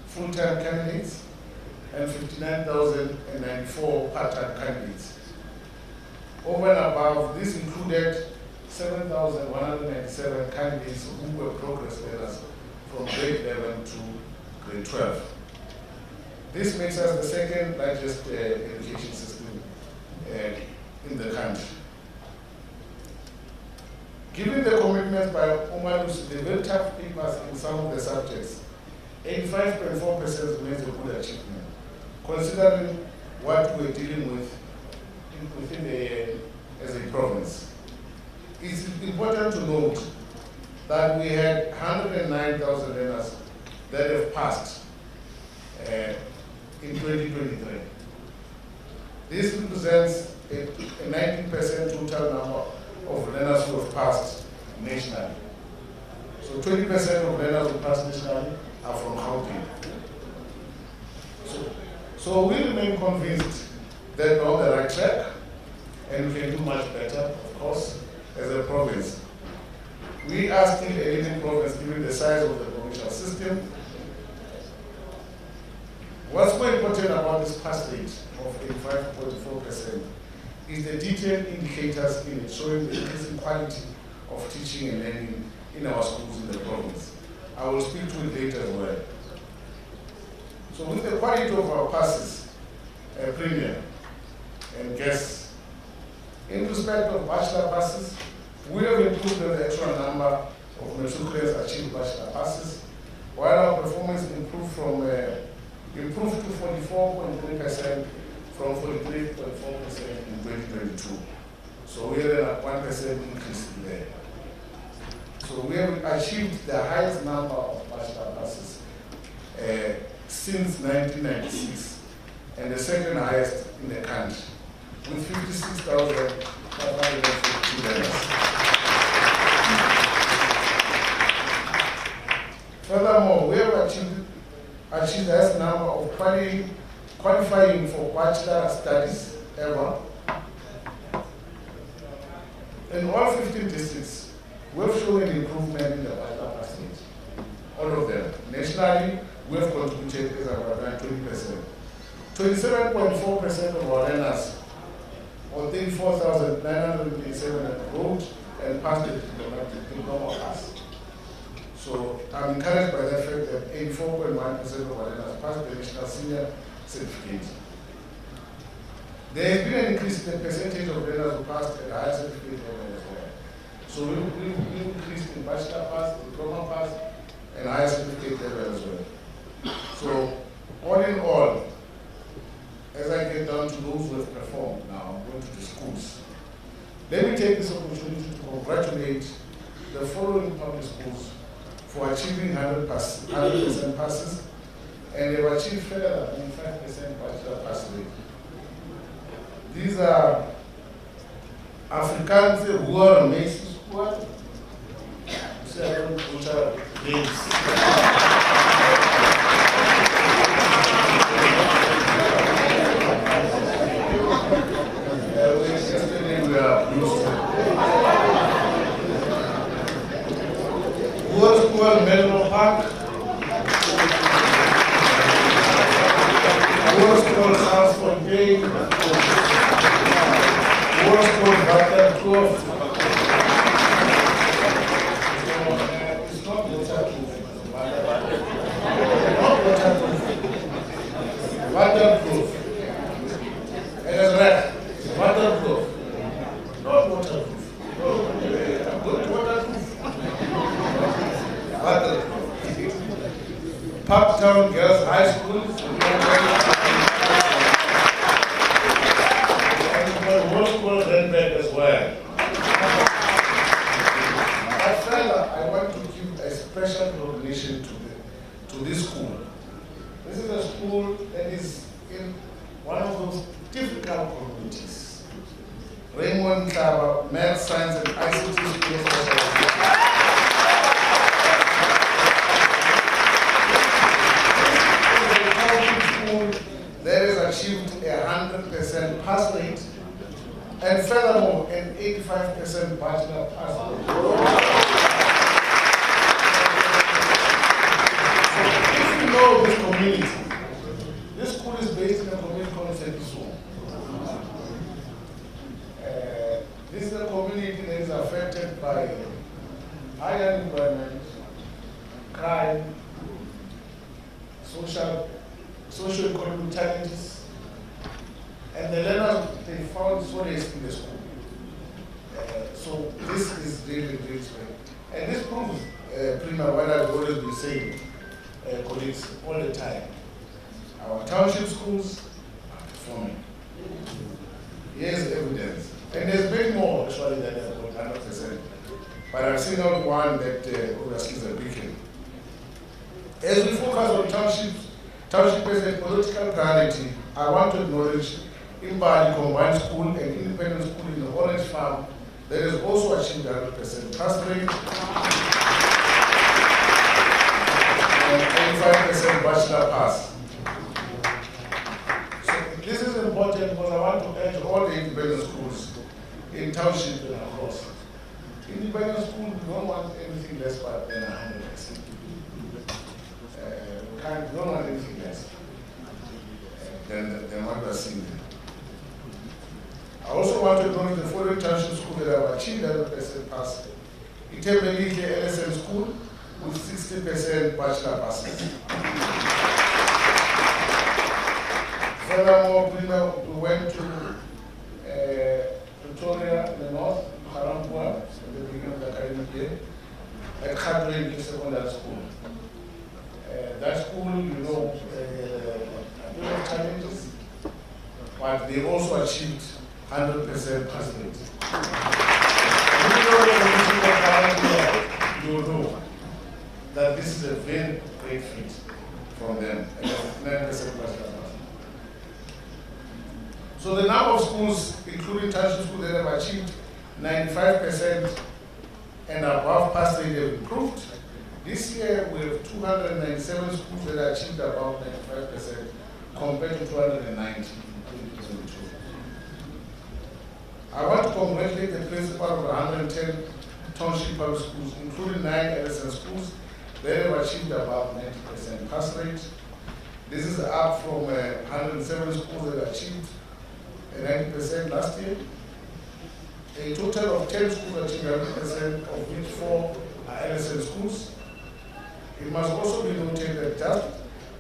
Speaker 6: full-time candidates and 59,094 part-time candidates. Over and above, this included 7,197 candidates who were progress learners from grade 11 to grade 12. This makes us the second largest education system in the country. Given the commitments by Umalus, the very tough papers in some of the subjects, 85.4% remains a good achievement, considering what we're dealing with within as a province. It's important to note that we had 109,000 learners that have passed in 2023. This represents a 19% total number of learners who have passed nationally. So 20% of learners who passed nationally are from Gauteng. So we remain convinced that we're on the right track and we can do much better, of course, as a province. We are still a leading province given the size of the provincial system. What's more important about this pass rate of 85.4% is the detailed indicators in it showing the increasing quality of teaching and learning in our schools in the province. I will speak to it later as well. So with the quality of our passes, premium and guests, in respect of bachelor passes, we have improved the actual number of matriculants achieved bachelor passes, while our performance improved to 44.3% from 43.4% in 2022. So we had a 1% increase there. So we have achieved the highest number of bachelor passes since 1996, and the second highest in the country, with 56,552 learners. Furthermore, we have achieved the highest number of quality qualifying for bachelor studies ever. In all 15 districts, we have shown an improvement in the bachelor pass rate. All of them. Nationally, we have contributed as about 20%. 27.4% of our learners, or 34,987, enrolled and passed the diploma pass. So I'm encouraged by the fact that 84.1% of our learners passed the national senior certificate. There has been an increase in the percentage of learners who passed at the higher certificate level as well. So we increased in bachelor pass, diploma pass, and higher certificate level as well. So all in all, as I get down to those who have performed now, going to the schools, let me take this opportunity to congratulate the following public schools for achieving 100% passes, and they've achieved further than 5% bachelor pass rate. These are Afrikaans rural Mason School. Melbourne Park, World School South Fontaine, World School Gauteng Grove. It's not waterproof. Waterproof. It is red. Waterproof. Not waterproof. Good waterproof. Parktown Girls High School, and World School Renberg as well. I want to give a special recognition to this school. This is a school that is in one of those difficult communities. Raymond Klaba, Math, Science, and ICT schools. That has achieved 100% pass rate, and furthermore, an 85% bachelor pass rate. So if you know this community, this school is based in a community called Setiso. This is a community that is affected by high unemployment, crime, socio-economic challenges, and the learners, they found solace in the school. So this is really great. And this proves, Prima, what I've always been saying, colleagues, all the time. Our township schools are performing. Here's evidence. And there's been more, actually, than 100%. But I've seen out one that obviously is a beacon. As we focus on township as a political priority, I want to acknowledge Imbali Combined School and Independent School in the Orange Farm that has also achieved 100% pass rate and 85% bachelor pass. So this is important because I want to urge all the independent schools in township and across. Independent schools don't want anything less than 100%. We don't want anything less than what we are seeing there. I also want to acknowledge the following township schools that have achieved 100% pass. Itebelike LSM School with 60% bachelor passes. Furthermore, we went to Pretoria in the north, Harambua, at the beginning of the academic year, at Gauteng Secondary School. That school, you know, a lot of challenges, but they also achieved 100% pass rate. You know that this is a very great feat from them, and 9% pass rate. So the number of schools, including township schools, that have achieved 95% and above pass rate have improved. This year we have 297 schools that achieved about 95%, compared to 290 in 2022. I want to congratulate the principal of 110 township public schools, including 9 LSN schools. They have achieved about 90% pass rate. This is up from 107 schools that achieved 90% last year. A total of 10 schools achieved 100%, of which 4 are LSN schools. It must also be noted that just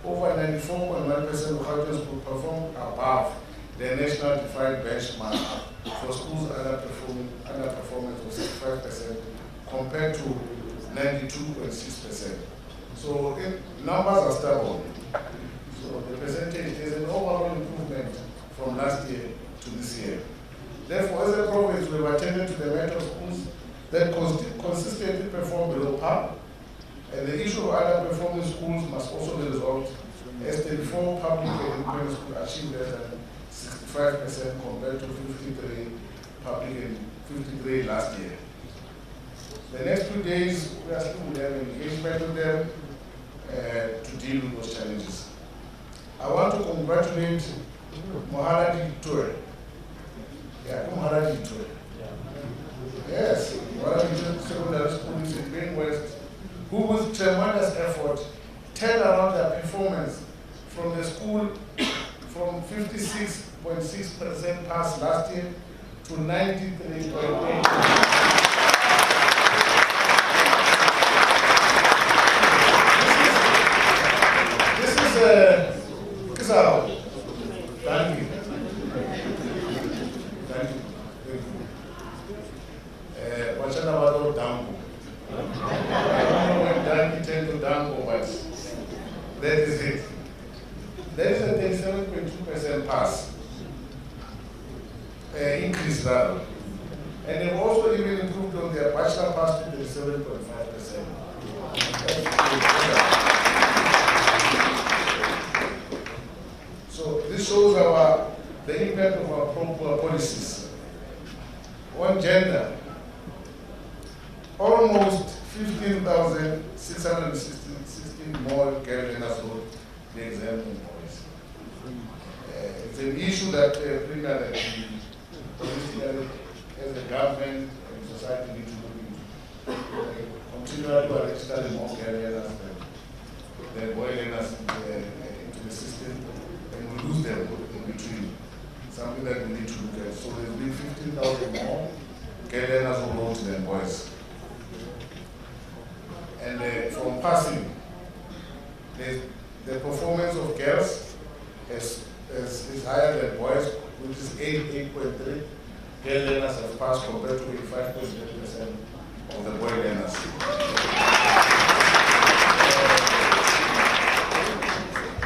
Speaker 6: over 94.1% of Gauteng schools perform above the national defined benchmark for schools underperformance of 65% compared to 92.6%. So numbers are stable. So the percentage is an overall improvement from last year to this year. Therefore, as a province, we have attended to the matter of schools that consistently perform below par, and the issue of underperforming schools must also be resolved, as 34 public and independent schools achieved less than 65% compared to 53 public and 53 last year. The next 2 days, we are still with them, engagement with them to deal with those challenges. I want to congratulate Mohaladi Toure. Yeah, Mohaladi Toure. Yes, Mohaladi Secondary School in Green West, who with tremendous effort turned around their performance from the school from 56.6% pass last year to 93.8%. Thank you. Thank you. What's about Dango? I don't know when Dango turned to Dango, but that is it. There is a 37.2% pass increase rather. And they've also even improved on their bachelor pass to 37.5%. So this shows the impact of our policies. On gender, almost 15,616 more girl learners wrote the exam than boys. It's an issue that politically, as a government and society need to look into. Continually, we are registering more girl learners than boy learners into the system, and we lose them in between. Something that we need to look at. So there's been 15,000 more girl learners who wrote than boys. And from passing, the performance of girls is higher than boys, which is 8.3. Girl learners have passed compared to 85.8% of the boy learners.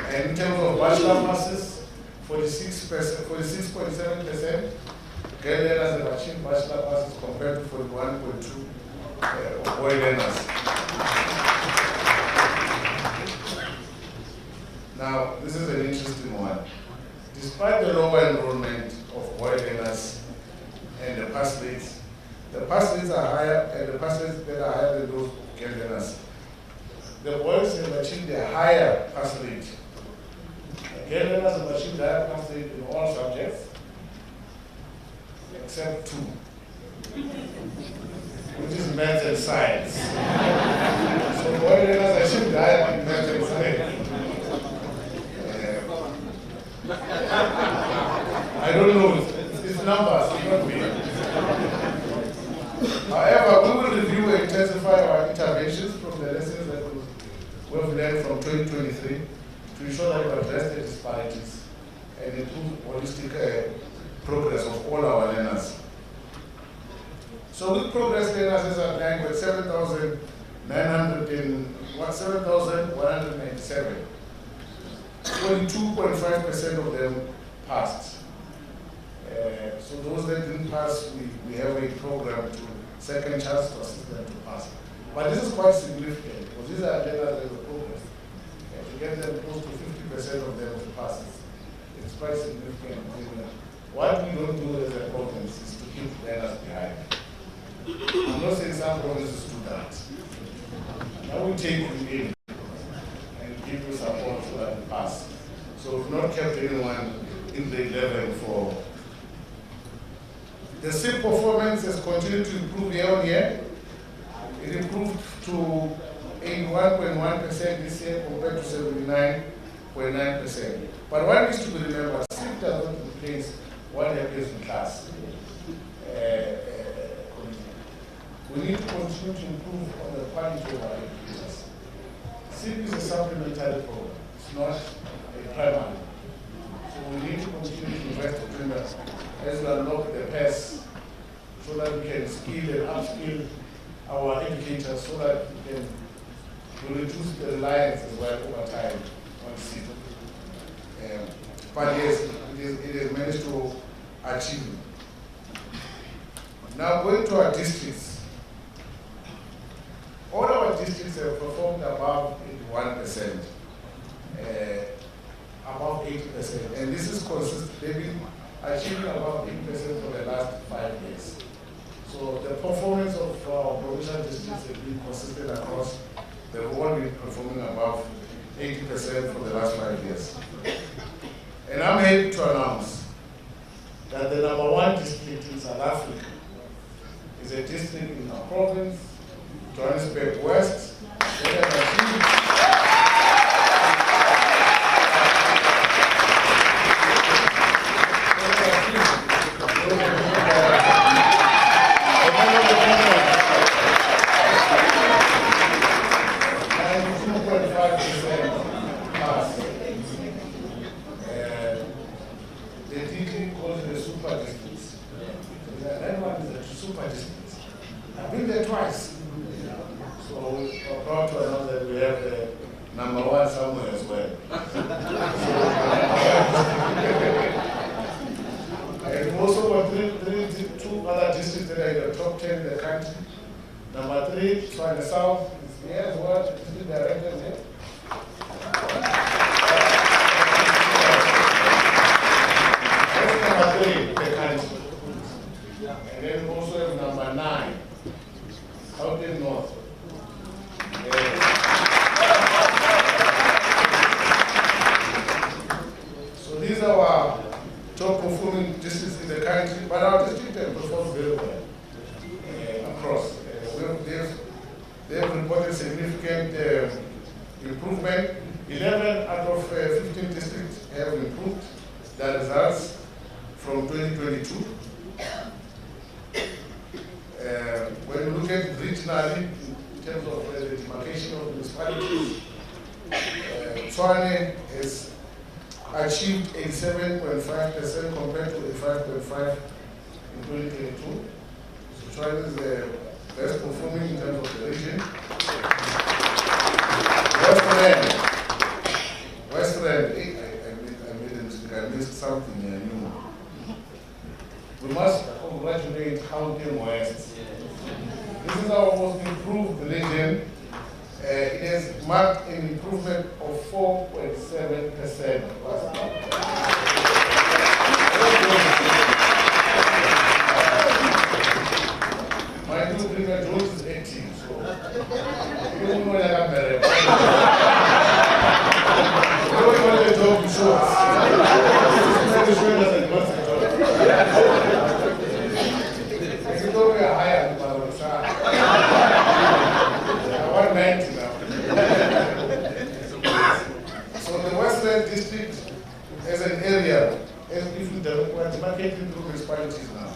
Speaker 6: And in terms of bachelor passes, 46.7%, girl learners have achieved bachelor passes compared to 41.2% of boy learners. Now, this is an interesting one. Despite the lower enrollment of boy learners and the pass rates are higher, and the pass rates that are higher than those of girl learners. The boys have achieved a higher pass rate. Girl learners have achieved a higher pass rate in all subjects, except 2, which is maths and science. So boy learners achieved higher in maths and science. I don't know, it's numbers, not me. However, we will review and intensify our interventions from the lessons that we have learned from 2023 to ensure that we address the disparities and improve holistic progress of all our learners. So with progress learners is applying with 7,197. 22.5% of them passed. So those that didn't pass, we have a program to second chance to assist them to pass. But this is quite significant because these are agendas that will progress. And to get them close to 50% of them to pass, it's quite significant. What we don't do as a province is to keep learners behind. I'm not saying some provinces do that. Now we take you in and give you support so that you pass. So if not not kept anyone in grade 11 for. The SIP performance has continued to improve year on year. It improved to 81.1% this year compared to 79.9%. But one needs to be remembered, SIP does not replace what happens in class. We need to continue to improve on the quality of our educators. SIP is a supplementary program, it's not a primary. So we need to continue to invest in that as we unlock the pace so that we can skill and upskill our educators so that we can reduce the reliance as well over time on SIP. But yes, it has managed to achieve. Now going to our districts. All our districts have performed above 81%, above 80%, and this is consistent. They've been achieving above 80% for the last 5 years. So the performance of our provincial districts has been consistent across. They've all been performing above 80% for the last 5 years. And I'm happy to announce that the #1 district in South Africa is a district in our province, Johannesburg West. I've been there twice. So we're proud to announce that we have the #1 somewhere as well. And we also got two other districts that are in the top 10 in the country. #3, Tshwane South, is here as well, district director here. That's #3 in the country. And then we also have #9, Gauteng North. So these are our top performing districts in the country, but our district have performed very well across. They have reported significant improvement. 11 out of 15 districts have improved their results from 2022. When we look at it regionally, in terms of the demarcation of municipalities, Tshwane has achieved 87.5% compared to 85.5% in 2022. So Tshwane is the best performing in terms of the region. Western, I made a mistake, I missed something new. We must congratulate Gauteng West. This is our most improved region. It has marked an improvement of 4.7%. My new premier Jones is 18, so you don't know that I'm married. You don't want the job to show us. We are higher than Barossa. 190 now. So the Western District as an area has been demarcated through municipalities now.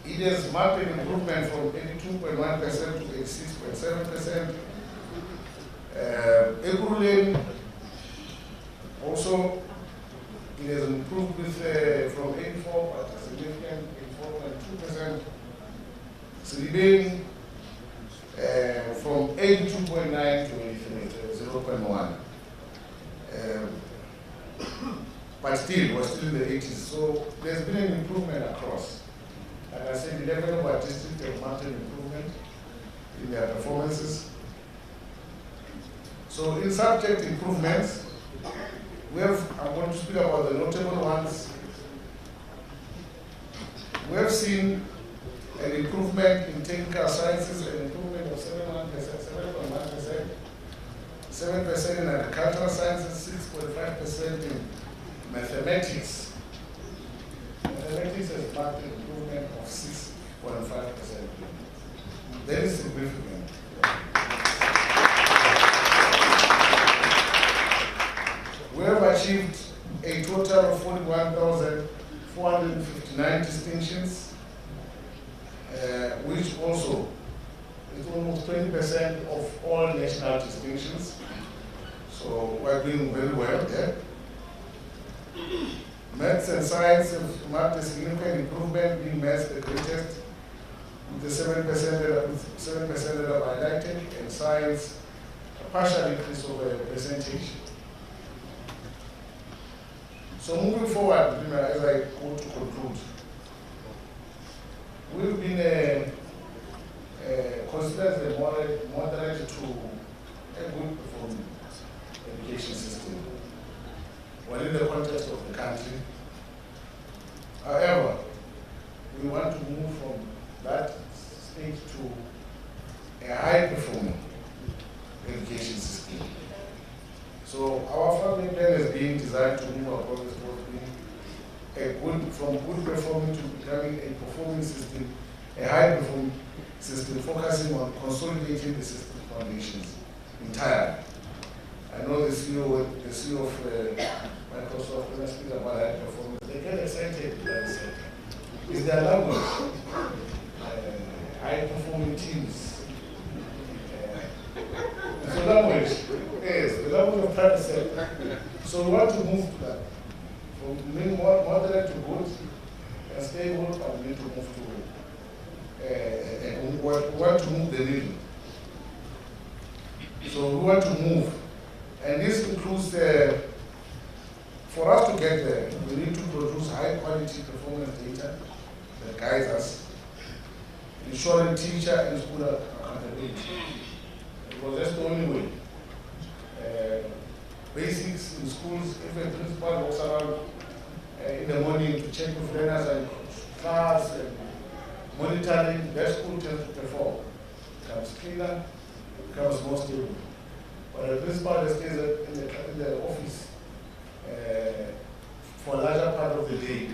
Speaker 6: It has marked an improvement from 82.1% to 86.7%. Ekurhuleni also it has improved with from 84 but a significant 84.2%. Silibeng from 82.9 to 0.1. But still, we're still in the 80s. So there's been an improvement across. And I said 11 of our districts have marked an improvement in their performances. So in subject improvements, I'm going to speak about the notable ones. We have seen an improvement in technical sciences, an improvement of 7.1%, 7% in agricultural sciences, 6.5% mathematics. Mathematics has marked an improvement of 6.5%. That is significant. We have achieved a total of 41,459 distinctions, which also is almost 20% of all national distinctions. So we're doing very well there. Maths and science have marked a significant improvement, being maths the greatest, with the 7% that I've highlighted, and science a partial increase of a percentage. So moving forward, as I go to conclude, we've been considered the moderate to a good performing education system, well, in the context of the country. However, we want to move from that state to a high-performing education system. So our family plan is being designed to move our progress towards being from good performing to becoming a performing system, a high-performing system, focusing on consolidating the system foundations entirely. I know the CEO of Microsoft, when I speak about high performance, they get excited by the sector. It's their language. High-performing teams. So language, yes, the language of private sector. So we want to move to that. From being moderate to good and stable, and we need to move to, we want to move the needle. So we want to move. And this includes, for us to get there, we need to produce high-quality performance data that guides us, ensuring teacher and school accountability. Because that's the only way. Basics in schools, if a principal walks around in the morning to check with learners and class and monitoring, that school tends to perform. It becomes cleaner, it becomes more stable. But a principal that stays in the office for a larger part of the day,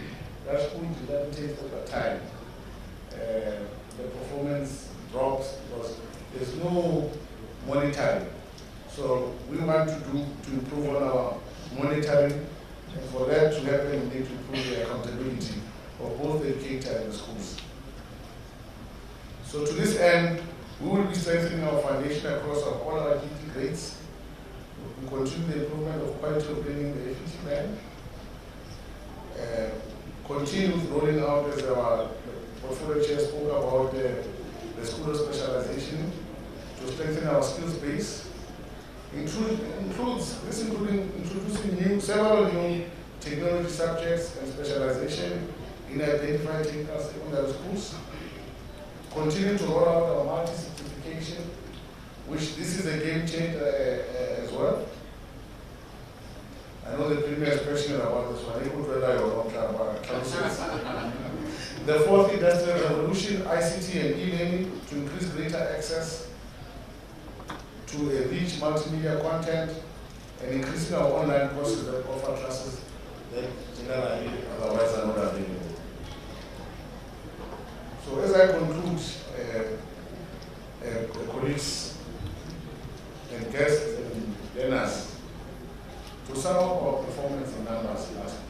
Speaker 6: that school dilapidates over time. The performance drops because there's no monitoring. So we want to improve on our monitoring, and for that to happen, we need to improve the accountability of both the educator and the schools. So to this end, we will be strengthening our foundation across all our activity grades. We continue the improvement of quality of learning, the FET plan. Continue rolling out, as our portfolio chair spoke about, the school of specialization to strengthen our skills base. Including introducing several new technology subjects and specialization in identified technical secondary schools. Continue to roll out our multi-certification, which this is a game changer as well. I know the Premier is passionate about this one. He could rely on our councils. The fourth industrial revolution, ICT and e-learning, to increase greater access to a rich multimedia content and increasing our online courses that offer classes that generally otherwise are not available. So as I conclude, colleagues and guests and learners, to sum up our performance in numbers last week,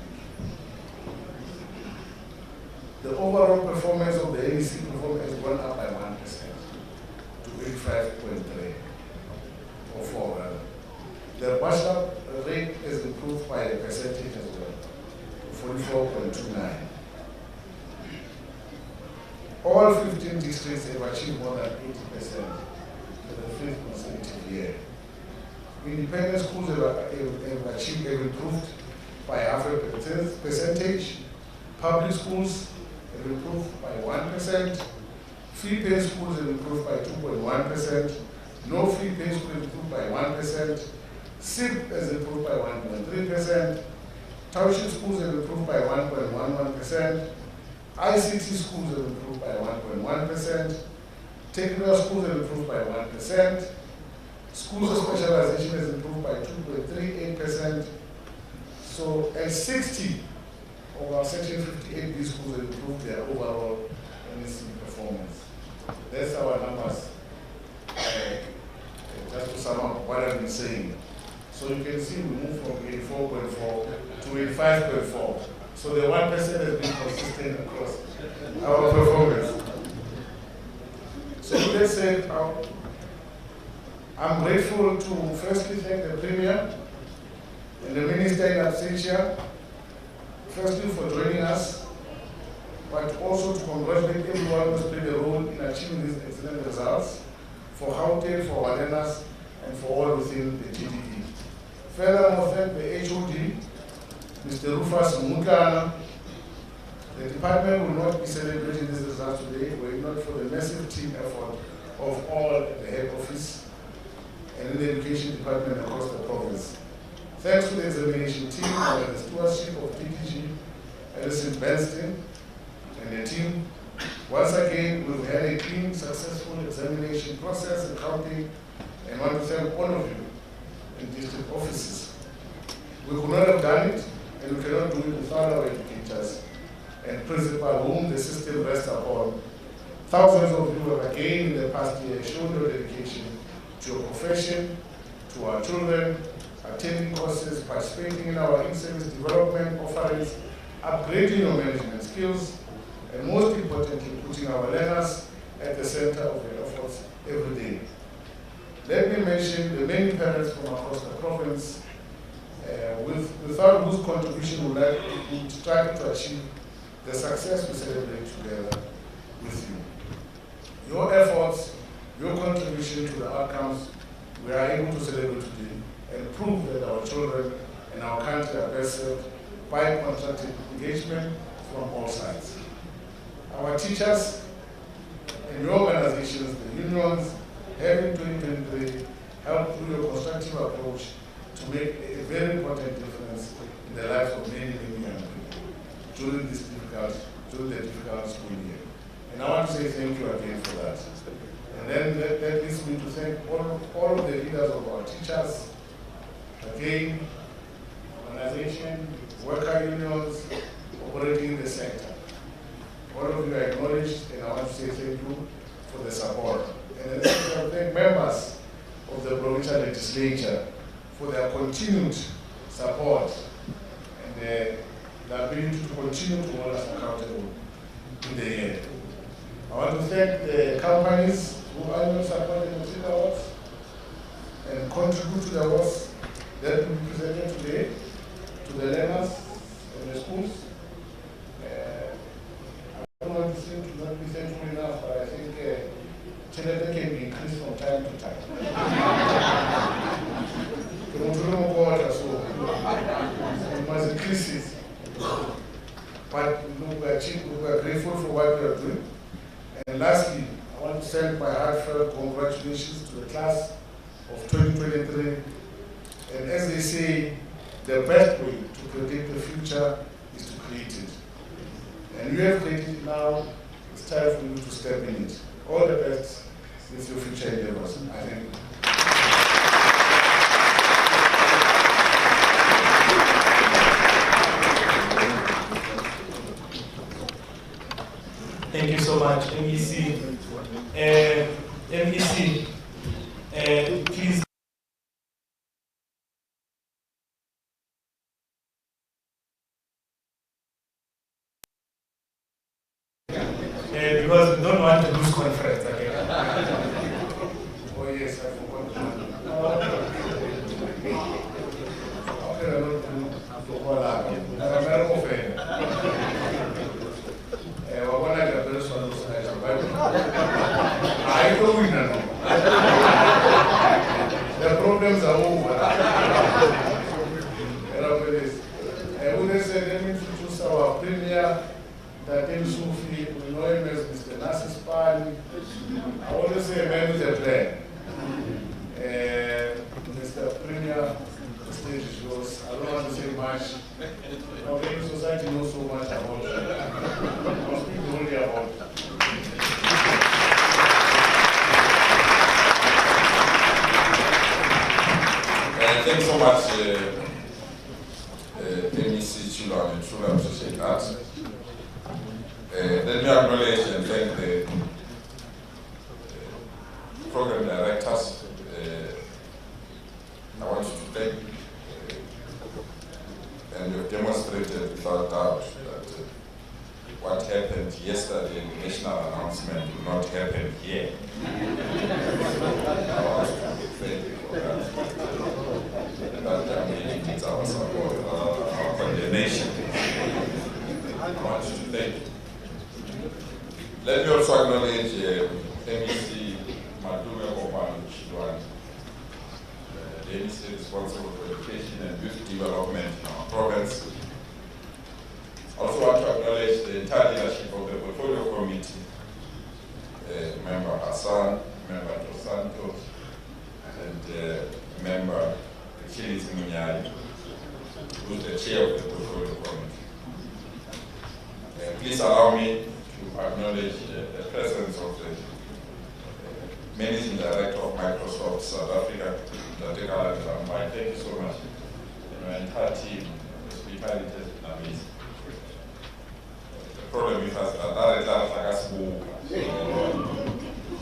Speaker 6: the overall performance of the NEC performance has gone up by 1% to 85.3. Or 4 rather. The bachelor rate is improved by a percentage as well, 44.29. All 15 districts have achieved more than 80% for the 5th consecutive year. Independent schools have improved by half a percentage. Public schools have improved by 1%. Fee-paying schools have improved by 2.1%. No fee-paying school improved by 1%. SIP has improved by 1.3%. Township schools have improved by 1.11%. ICT schools have improved by 1.1%. Technical schools have improved by 1%. Schools of specialization has improved by 2.38%. So, and 60 of our Section 58B schools have improved their overall NEC performance. That's our numbers. Just to sum up what I've been saying. So you can see we moved from 84.4 to 85.4. So the 1% has been consistent across our performance. So let's say, I'm grateful to firstly thank the Premier and the Minister in absentia, firstly for joining us, but also to congratulate everyone who's played a role in achieving these excellent results for Gauteng, for our learners, and for all within the GDE. Furthermore, thank the HOD, Mr. Rufus Mukana. The department will not be celebrating this result today were it not for the massive team effort of all at the head office and in the education department across the province. Thanks to the examination team under the stewardship of TPG, Alison Benston, and the team. Once again, we've had a clean, successful examination process in Gauteng, and want to thank all of you in district offices. We could not have done it, and we cannot do it without our educators and principal whom the system rests upon. Thousands of you have again in the past year shown your dedication to your profession, to our children, attending courses, participating in our in-service development offerings, upgrading your management skills, and most importantly, putting our learners at the center of your efforts every day. Let me mention the many parents from across the province, without whose contribution we would strive to achieve the success we celebrate together with you. Your efforts, your contribution to the outcomes we are able to celebrate today and prove that our children and our country are best served by constructive engagement from all sides. Our teachers and your organizations, the unions, have in 2023 helped through your constructive approach to make a very important difference in the lives of many, many young people during the difficult school year. And I want to say thank you again for that. And then that leads me to thank all of the leaders of our teachers, again, organization, worker unions, operating in the sector. All of you are acknowledged, and I want to say thank you for the support. And then I thank members of the provincial legislature for their continued support and the ability to continue to hold us accountable in the year. I want to thank the companies who are not supporting the awards and contribute to the awards that will be presented today to the learners and the schools. I don't want to seem to not be thankful enough, but I think Chelete can be increased from time to time. It must increase it. But we are grateful for what we are doing. And lastly, I want to send my heartfelt congratulations to the class of 2023. And as they say, the best way to predict the future is to create it. And you have created it now, it's time for you to step in it. All the best with your future endeavors. I thank you.
Speaker 4: Thank you so much, MEC. MEC, please. Because we don't want to lose conference again.
Speaker 6: Oh yes, I forgot. The problems are over. Let me introduce our premier, Panyaza Lesufi. We know him as Mr. Nassis Pan. I always say a man with a plan. Mr. Premier, the stage is yours. I don't want to say much. Our Canadian society knows so much about it. I'll speak only about it.
Speaker 7: Thanks so much, I truly appreciate that. Let me acknowledge and thank the program directors. I want to thank, and you have demonstrated without doubt that what happened yesterday in the national announcement will not happen here. I want to thank you for that. That meeting needs our support, our condemnation. I want to thank you. Let me also acknowledge MEC Madume Oman Shidwan, the MEC responsible for education and youth development in our province. I also want to acknowledge the entire leadership of the Portfolio Committee, Member Hassan, Member Dos Santos, and Member Chilis Munyali, who is the chair of the Portfolio Committee. Please allow me to acknowledge the presence of the Managing Director of Microsoft South Africa, Dr. Gauteng. Thank you so much. And my entire team, the hospitality has been amazing. The problem with us is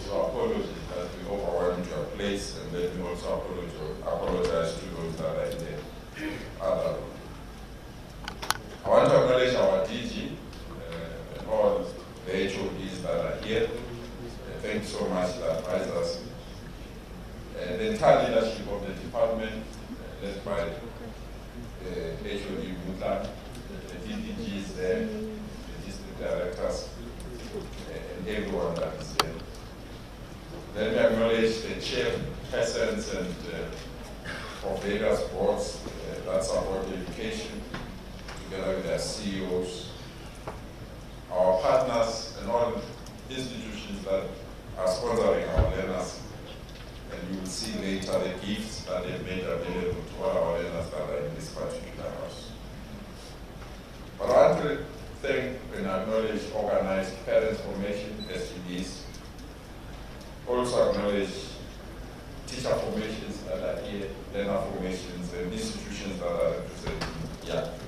Speaker 7: so apologies that we overwhelmed your place, and let me also apologize to those that are in the other room. I want to acknowledge our DG, and all the HODs that are here. Thank you so much, the advisors. The entire leadership of the department, led by the HOD Mutlan, the DDGs there, the district directors, and everyone that is there. Let me acknowledge the chairpersons and of various boards that support education, together with their CEOs, our partners, and all institutions that are sponsoring our learners. And you will see later the gifts that they've made available to all our learners that are in this particular house. But I want to thank and acknowledge organized parent formation, STDs. Also acknowledge teacher formations that are here, learner formations, and institutions that are representing young people.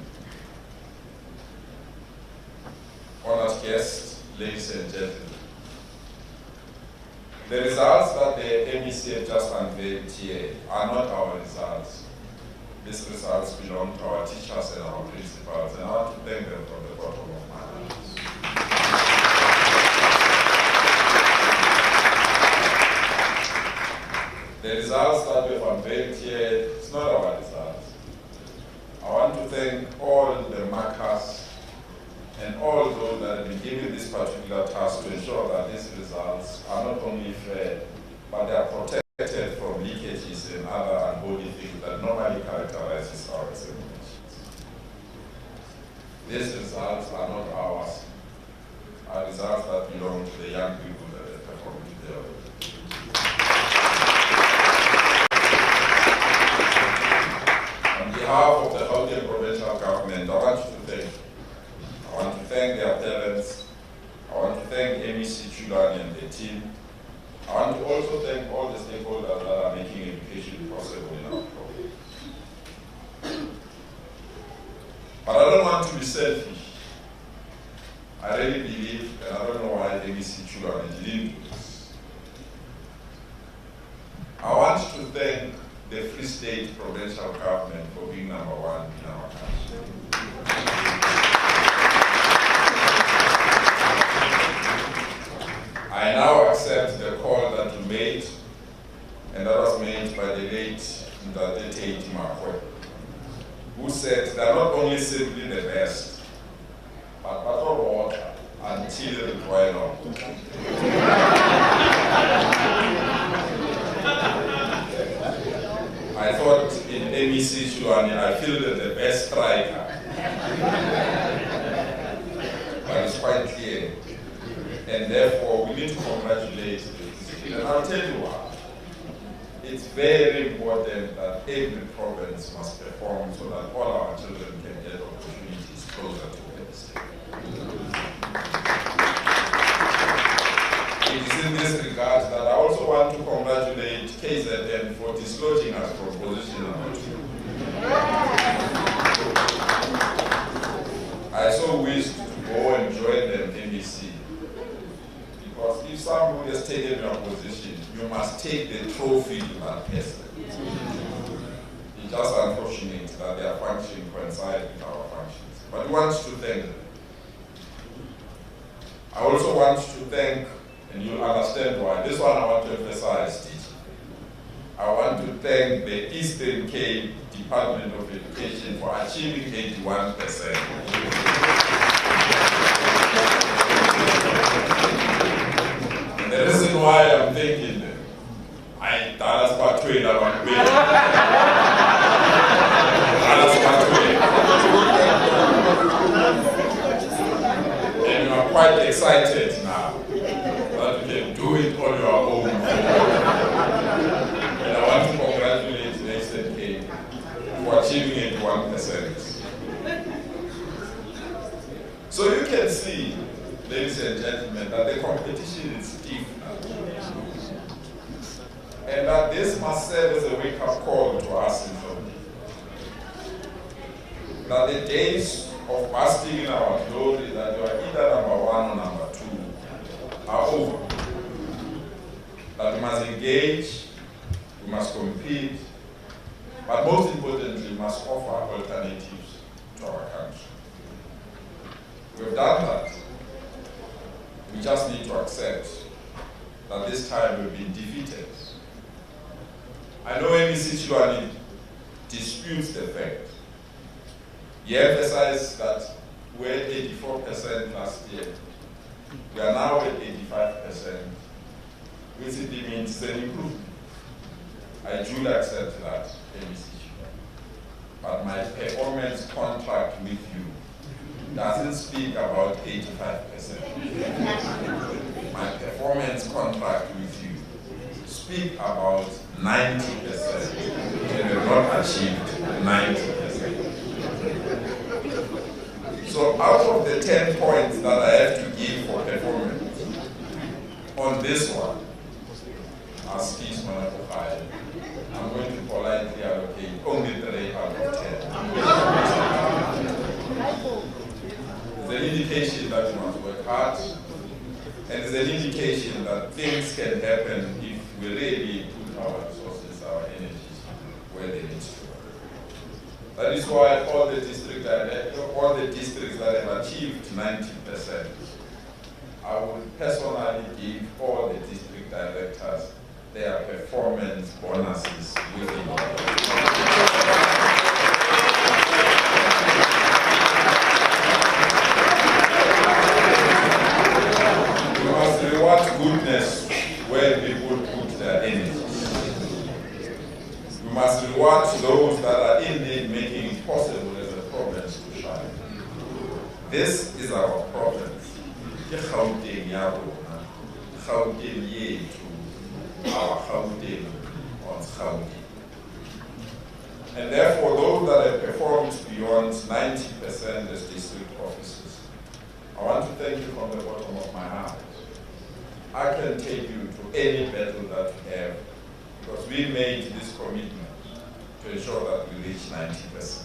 Speaker 7: Honored guests, ladies and gentlemen, the results that the MEC have just unveiled here are not our results. These results belong to our teachers and our principals, and I want to thank them from the bottom of my heart. The results that we've unveiled here, it's not our results. I want to thank all the markers and all those that have been given this particular task to ensure that these results are not only fair, but they are protected from leakages and other unholy things that normally characterizes our examinations. These results are not ours, are results that belong to the young people that have performed today. On behalf of the Gauteng Provincial Government, I want you to thank you. I want to thank their parents. I want to thank MEC Chulani and the team. I want to also thank all the stakeholders that are making education possible in our program. But I don't want to be selfish. I really believe, and I don't know why MEC Chulani didn't do this. I want to thank the Free State Provincial Government for being #1 in our country. I now accept the call that you made, and that was made by the late Ndadete Itimakwe, who said they're not only simply the best, but bottle water until it boils up. I thought in MEC Shuani, I feel that the best striker, but it's quite clear. And therefore, we need to congratulate the and I'll tell you why. It's very important that every province must perform so that all our children can get opportunities closer to where they stay. It is in this regard that I also want to congratulate KZN for dislodging us from position number 2. so wished to go and join them MEC. Because if somebody has taken your position, you must take the trophy to that person. It's just unfortunate that their function coincides with our functions. But we want to thank them. I also want to thank, and you'll understand why, this one I want to emphasize, teaching. I want to thank the Eastern Cape Department of Education for achieving 81%. And the reason why I'm thinking I Dallas Patway that and you are quite excited now that you can do it on your own. And I want to congratulate the Eastern Cape for achieving 81%. So you can see, ladies and gentlemen, that the competition is stiff now. And that this must serve as a wake-up call to us in Zombie. That the days of basking in our glory, that you are either number one or number two, are over. That we must engage, we must compete, but most importantly, we must offer alternatives to our country. We've done that. We just need to accept that this time we've been defeated. I know MEC Chilwani disputes the fact. He emphasized that we're at 84% last year. We are now at 85%, which simply means it's an improvement. I duly accept that, MEC Chilwani. But my performance contract with you doesn't speak about 85%. My performance contract with you speak about 90%, and we have not achieved 90%. So out of the 10 points that I have to give for performance, on this one, as Peace Manapokai, I'm going to politely allocate only 3 out of 10. It's an indication that you must work hard, and it's an indication that things can happen if we really put our resources, our energies where they need to. That is why all the districts that have achieved 90%, I would personally give all the district directors their performance bonuses within. We must reward goodness where people put their energy. We must reward those that are indeed making it possible as a province to shine. This is our province. Gauteng yabona, Gauteng yethu, our Gauteng on Gauteng. And therefore, those that have performed beyond 90% as district officers, I want to thank you from the bottom of my heart. I can take you to any battle that we have, because we made this commitment to ensure that we reach 90%.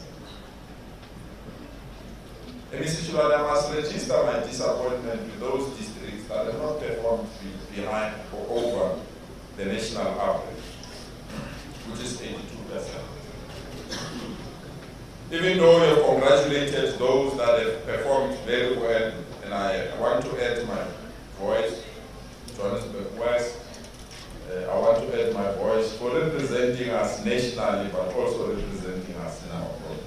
Speaker 7: MEC Chilwani, I must register my disappointment with those districts that have not performed behind or over the national average, which is 82%. Even though you have congratulated those that have performed very well, and I want to add my voice, Johannesburg West, I want to add my voice for representing us nationally, but also representing us in our province.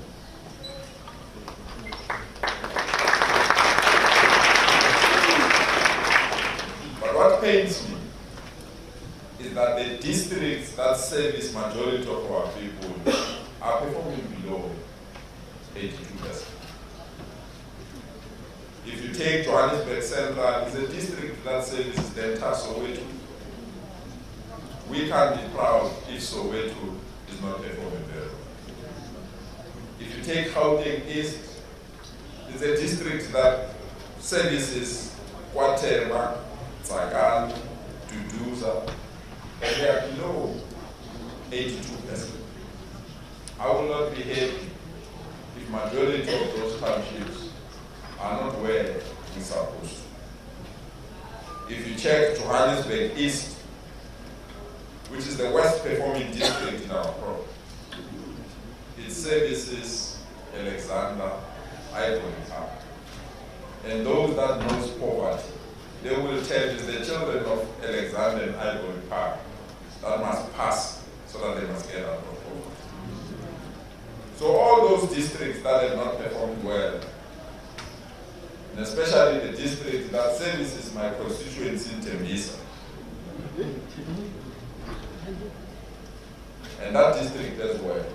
Speaker 7: But what pains me is that the districts that service majority of our people are performing below 82%. If you take Johannesburg Central, it's a district that services the entire Soweto. We can't be proud if Soweto is not performing very well. If you take Gauteng East, it's a district that services Kwaterma, Tsagan, Duduza, and they are below 82%. I will not be happy if majority of those townships are If you check Johannesburg East, which is the worst performing district in our province, it services Alexander, Ivory Park. And those that knows poverty, they will tell you the children of Alexander and Ivory Park that must pass so that they must get out of poverty. So all those districts that have not performed well, and especially the district that services my constituency in Tembisa, and that district as well,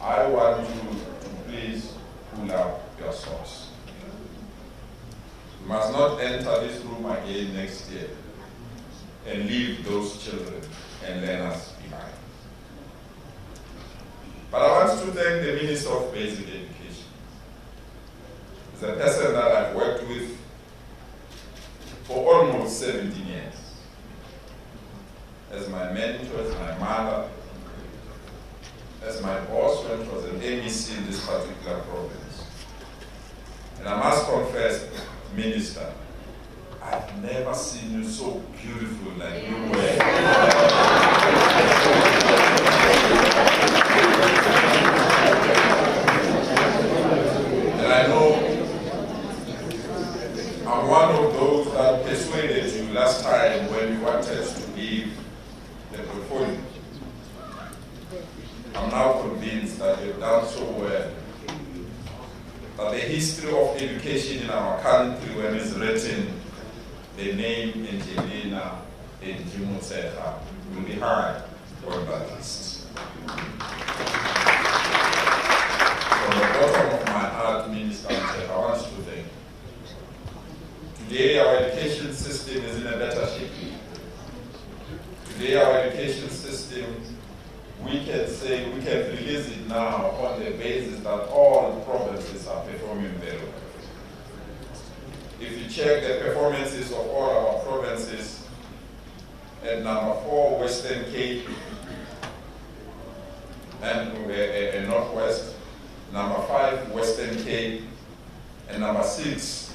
Speaker 7: I want you to please pull up your socks. You must not enter this room again next year and leave those children and learners behind. But I want to thank the Minister of Basic Education. He's a person that I've worked with for almost 17 years. As my mentor, as my mother, as my boss when she was an MEC in this particular province. And I must confess, Minister, I've never seen you so beautiful like you were. And I know I'm one of those that persuaded you last time when you wanted to give the portfolio. I'm now convinced that you've done so well, that the history of education in our country, when it's written, the name Angelina and Jimotseha will be high on that list. From the bottom of my heart, Minister Motseha, I want to thank you. Today our education system is in a better shape. Today our education system, we can say, we can release it now on the basis that all provinces are performing very well. If you check the performances of all our provinces, at number 4, Western Cape, and Northwest, number 5, Western Cape, and number 6,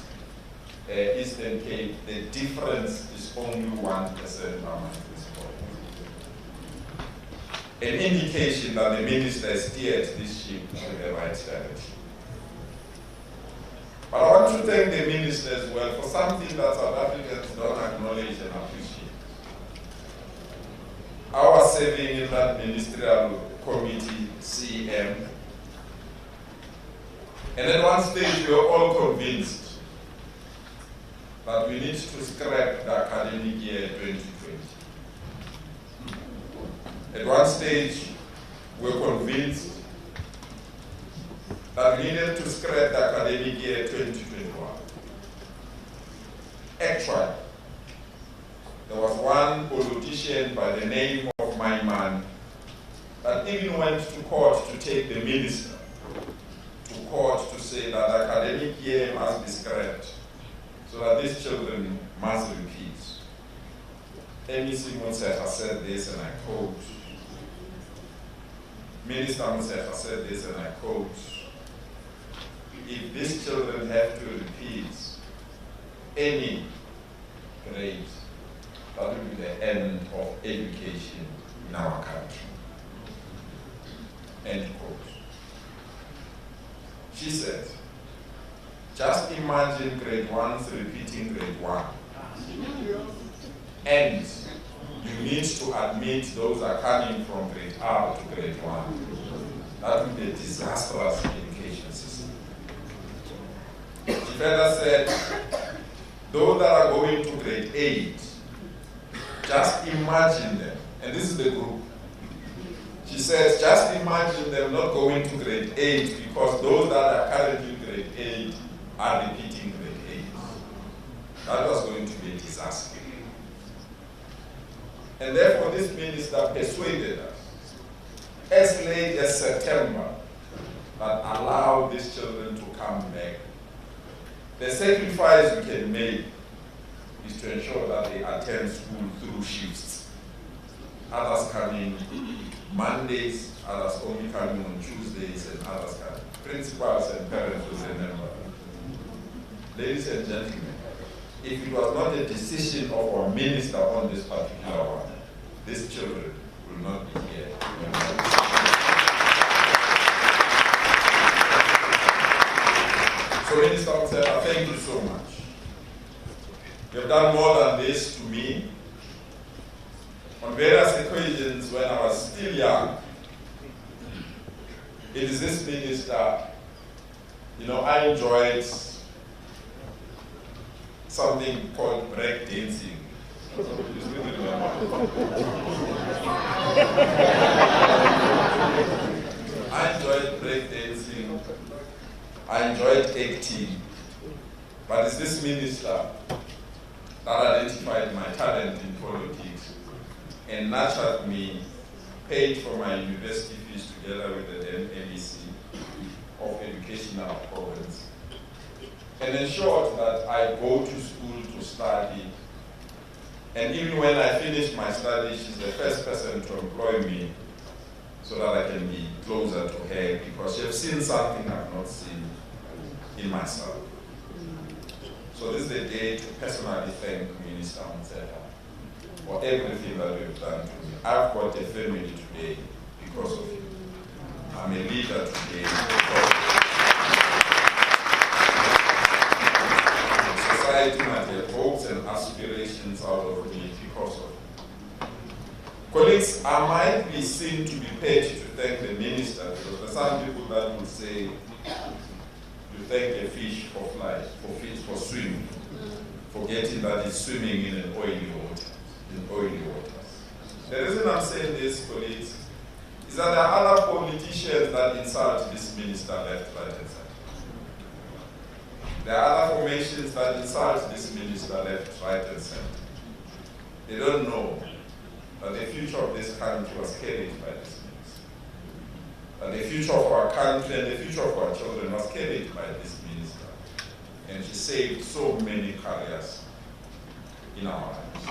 Speaker 7: Eastern Cape, the difference is only 1% among these provinces. An indication that the minister steered this ship in the right direction. But I want to thank the minister as well for something that South Africans don't acknowledge and appreciate. I was serving in that ministerial committee, CM, and at one stage we were all convinced that we need to scrap the academic year 2020. At one stage we were convinced that we needed to scrap the academic year 2021. Actually, there was one politician by the name of my man that even went to court to take the minister to court to say that the academic year must be scrapped so that these children must repeat. MEC Motseha said this, and I quote. Minister Motseha said this, and I quote, if these children have to repeat any grade, that will be the end of education in our country. End quote. She said, just imagine grade 1s repeating grade 1. And you need to admit those are coming from grade R to grade 1. That would be a disastrous education system. She further said, those that are going to grade 8, just imagine them, and this is the group. She says, just imagine them not going to grade 8 because those that are currently grade 8 are repeating grade 8. That was going to be a disaster. And therefore this minister persuaded us, as late as September, that allow these children to come back. The sacrifice we can make is to ensure that they attend school through shifts. Others coming Mondays, others only coming on Tuesdays, and others coming. Principals and parents will remember. Ladies and gentlemen, if it was not a decision of our minister on this particular one, these children will not be here. So Minister Mtsela, thank you so much. You have done more than this to me. On various occasions when I was still young, it is this minister, I enjoyed something called break dancing. I enjoyed break dancing. I enjoyed acting. But it's this minister that identified my talent in politics and nurtured me, paid for my university fees together with the then SABC of Educational Province, and ensured that I go to school to study. And even when I finished my studies, she's the first person to employ me so that I can be closer to her, because she has seen something I've not seen in myself. So this is the day to personally thank Minister Mtsela for everything that you've done to me. I've got a family today because of you. I'm a leader today because society might have hopes and aspirations out of me because of you. Colleagues, I might be seen to be paid to thank the minister, because there are some people that will say, you thank a fish for flight, for swimming, forgetting that it's swimming in an oily water, in oily waters. The reason I'm saying this, colleagues, is that there are other politicians that insult this minister left, right, and center. There are other formations that insult this minister left, right, and center. They don't know that the future of this country was carried by this minister. That the future of our country and the future of our children was carried by this minister. And she saved so many careers in our lives.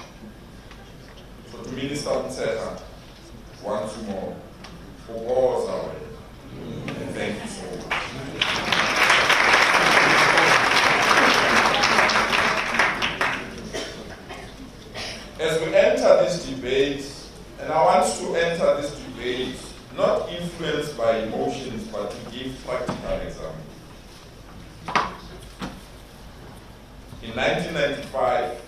Speaker 7: So to Minister Mtsela, once more, for all our way. And thank you so much. As we enter this debate, and I want to enter this debate not influenced by emotions, but to give practical examples. In 1995,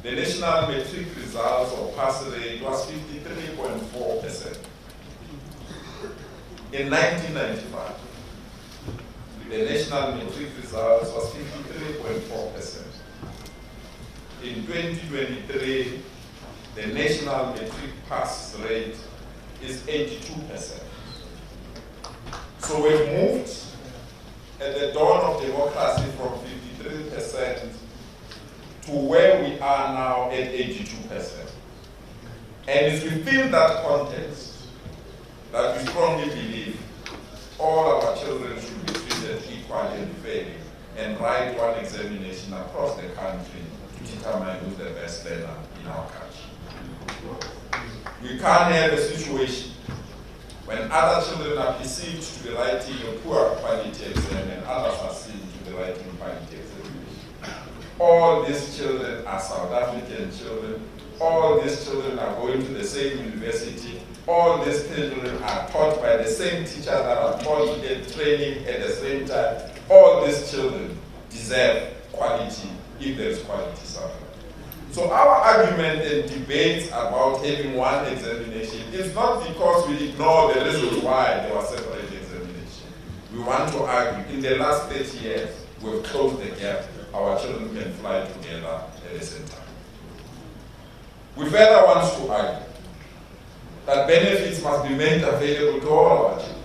Speaker 7: the national matric results or pass rate was 53.4%. In 1995, the national matric results was 53.4%. In 2023, the national matric pass rate is 82%. So we've moved at the dawn of democracy from 53% to where we are now at 82%. And it's within that context that we strongly believe all our children should be treated equally and fairly and write one examination across the country to determine who's the best learner in our country. We can't have a situation when other children are perceived to be writing a poor quality exam and others are seen to be writing quality examination. All these children are South African children. All these children are going to the same university. All these children are taught by the same teachers that are taught to get training at the same time. All these children deserve quality if there is quality somewhere. So our argument and debates about having one examination is not because we ignore the reasons why there was separate examination. We want to argue, in the last 30 years, we've closed the gap. Our children can fly together at the same time. We further want to argue that benefits must be made available to all our children.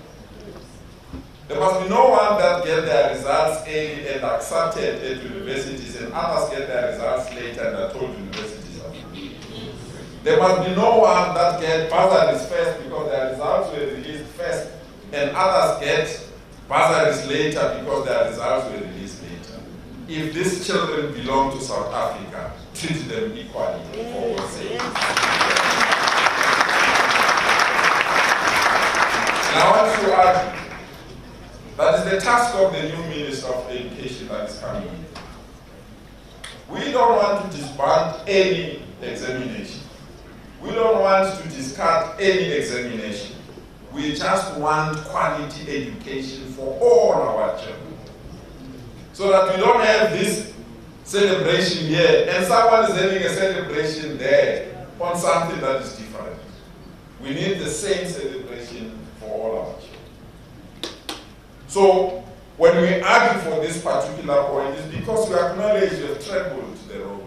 Speaker 7: There must be no one that get their results early and accepted at universities and others get their results later and are told universities are free. There must be no one that get bursaries first because their results were released first and others get bursaries later because their results were released later. If these children belong to South Africa, treat them equally for all sake. And I want to argue that is the task of the new Minister of Education that is coming in. We don't want to disband any examination. We don't want to discard any examination. We just want quality education for all our children. So that we don't have this celebration here and someone is having a celebration there on something that is different. We need the same celebration for all our children. So when we argue for this particular point, it's because we acknowledge we have traveled the road.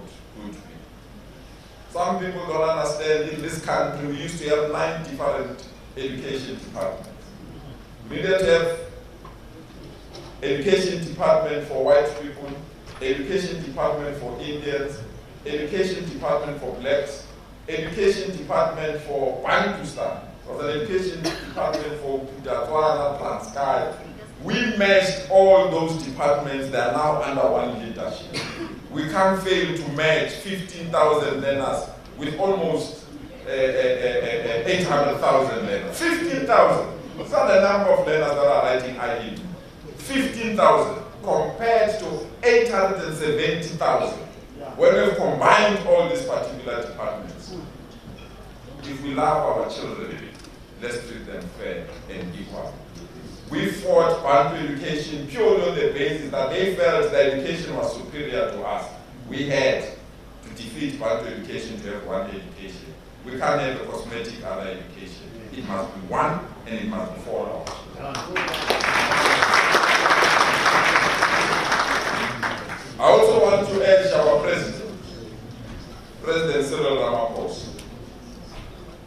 Speaker 7: Some people don't understand, in this country we used to have 9 different education departments. We needed to have education department for white people, education department for Indians, education department for blacks, education department for Bantustan, or an education department for Putatwana, Transkei. We merged all those departments, they are now under one leadership. We can't fail to match 15,000 learners with almost 800,000 learners. 15,000. It's not the number of learners that are writing IE. 15,000 compared to 870,000. When we've combined all these particular departments, if we love our children, let's treat them fair and equal. We fought Bantu education purely on the basis that they felt the education was superior to us. We had to defeat Bantu education to have one education. We can't have a cosmetic other education. It must be one and it must be for all. I also want to urge our President Cyril Ramaphosa.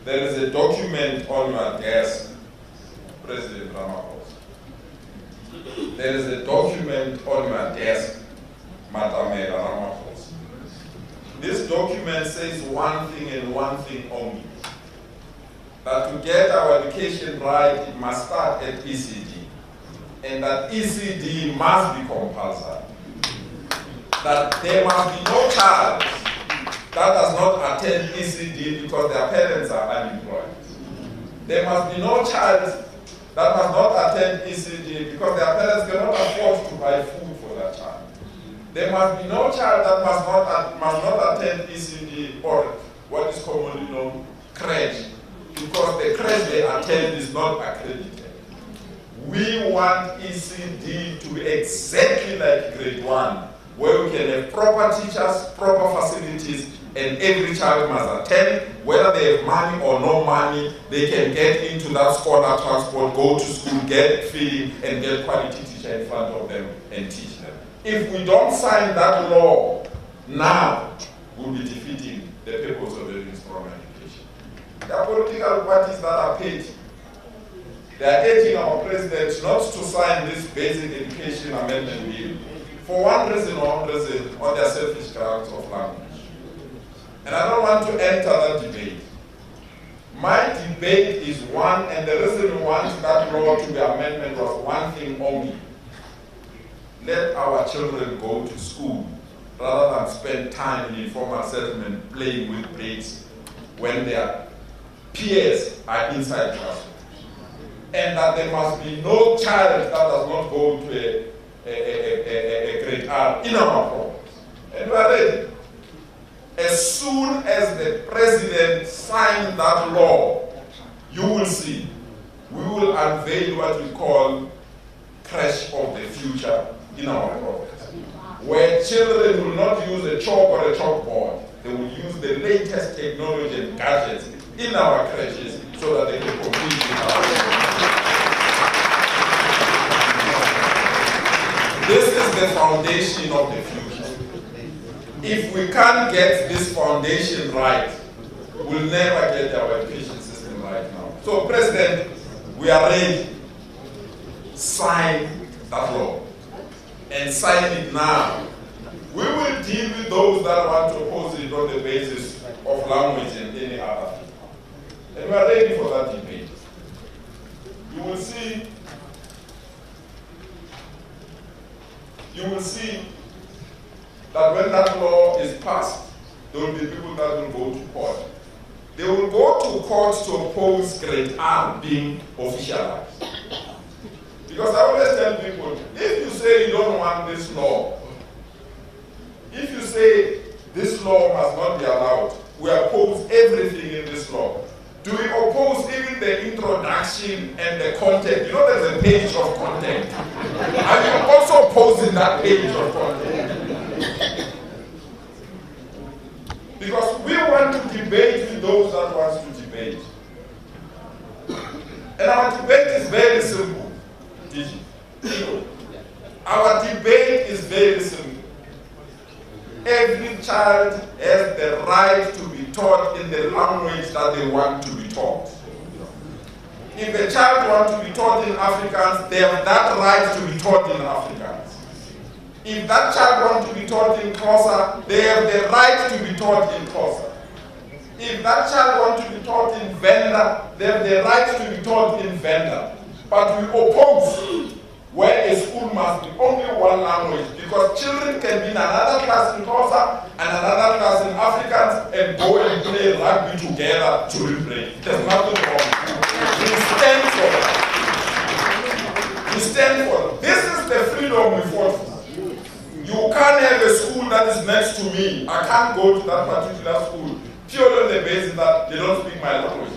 Speaker 7: There is a document on your desk, President Ramaphosa. There is a document on your desk, Madam Ramaphosa. This document says one thing and one thing only. That to get our education right, it must start at ECD. And that ECD must be compulsory. That there must be no child that does not attend ECD because their parents are unemployed. There must be no child that must not attend ECD because their parents cannot afford to buy food for that child. There must be no child that must not attend ECD or what is commonly known crèche, because the crèche they attend is not accredited. We want ECD to be exactly like grade 1, where we can have proper teachers, proper facilities, and every child must attend, whether they have money or no money, they can get into that scholar transport, go to school, get feeding, and get quality teacher in front of them and teach them. If we don't sign that law now, we'll be defeating the purpose of having strong education. There are political parties that are paid. They are urging our president not to sign this basic education amendment bill for one reason or another reason on their selfish grounds of language. And I don't want to enter that debate. My debate is one, and the reason we want that law to be amended was one thing only. Let our children go to school rather than spend time in informal settlement playing with bricks when their peers are inside classrooms. And that there must be no child that does not go to a grade R in our programs. And we are ready. As soon as the president signs that law, you will see, we will unveil what we call crash of the future in our programs, where children will not use a chalk or a chalkboard. They will use the latest technology and gadgets in our crashes so that they can compete with our programs. This is the foundation of the future. If we can't get this foundation right, we'll never get our education system right now. So, President, we are ready. Sign that law. And sign it now. We will deal with those that want to oppose it on the basis of language and any other thing. And we are ready for that debate. You will see that when that law is passed, there will be people that will go to court. They will go to court to oppose grade R being officialized. Because I always tell people, if you say you don't want this law, if you say this law must not be allowed, we oppose everything in this law. Do we oppose even the introduction and the content? You know there's a page of content. Are you also opposing that page of content? Because we want to debate with those that want to debate. And our debate is very simple. Our debate is very simple. Every child has the right to be taught in the language that they want to be taught. If a child wants to be taught in Afrikaans, they have that right to be taught in Afrikaans. If that child wants to be taught in Xhosa, they have the right to be taught in Xhosa. If that child wants to be taught in Venda, they have the right to be taught in Venda. But we oppose where a school must be only one language, because children can be in another class in Xhosa and another class in Afrikaans and go and play rugby together to replay. There's nothing wrong. We stand for that. We stand for that. This is the freedom we fought for. You can't have a school that is next to me. I can't go to that particular school purely on the basis that they don't speak my language.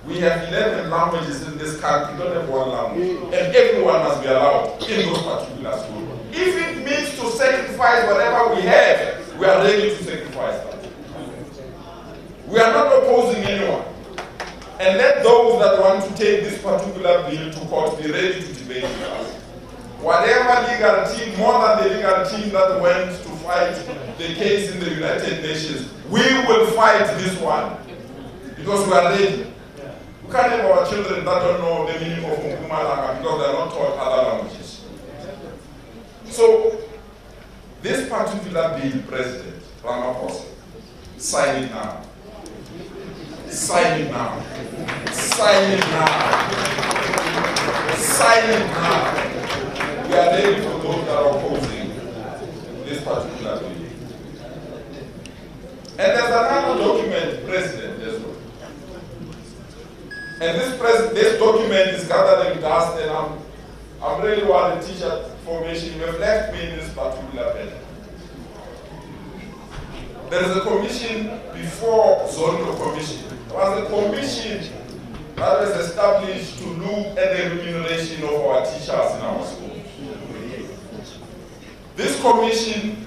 Speaker 7: We have 11 languages in this country, we don't have one language. And everyone must be allowed in those particular schools. If it means to sacrifice whatever we have, we are ready to sacrifice that. We are not opposing anyone. And let those that want to take this particular bill to court be ready to debate with us. Whatever legal team, more than the legal team that went to fight the case in the United Nations, we will fight this one. Because we are ready. We can't have our children that don't know the meaning of Mpumalanga because they are not taught other languages. So, this particular bill, President Ramaphosa, sign it now. Sign it now. Sign it now. Sign it now. We are ready for those that are opposing this particular bill. And there's another document, President, as well. And this document is gathering dust, and I'm really worried teacher formation. You have left me in this particular bed. There is a commission before Zondo Commission. There was a commission that was established to look at the remuneration of our teachers in our school. This commission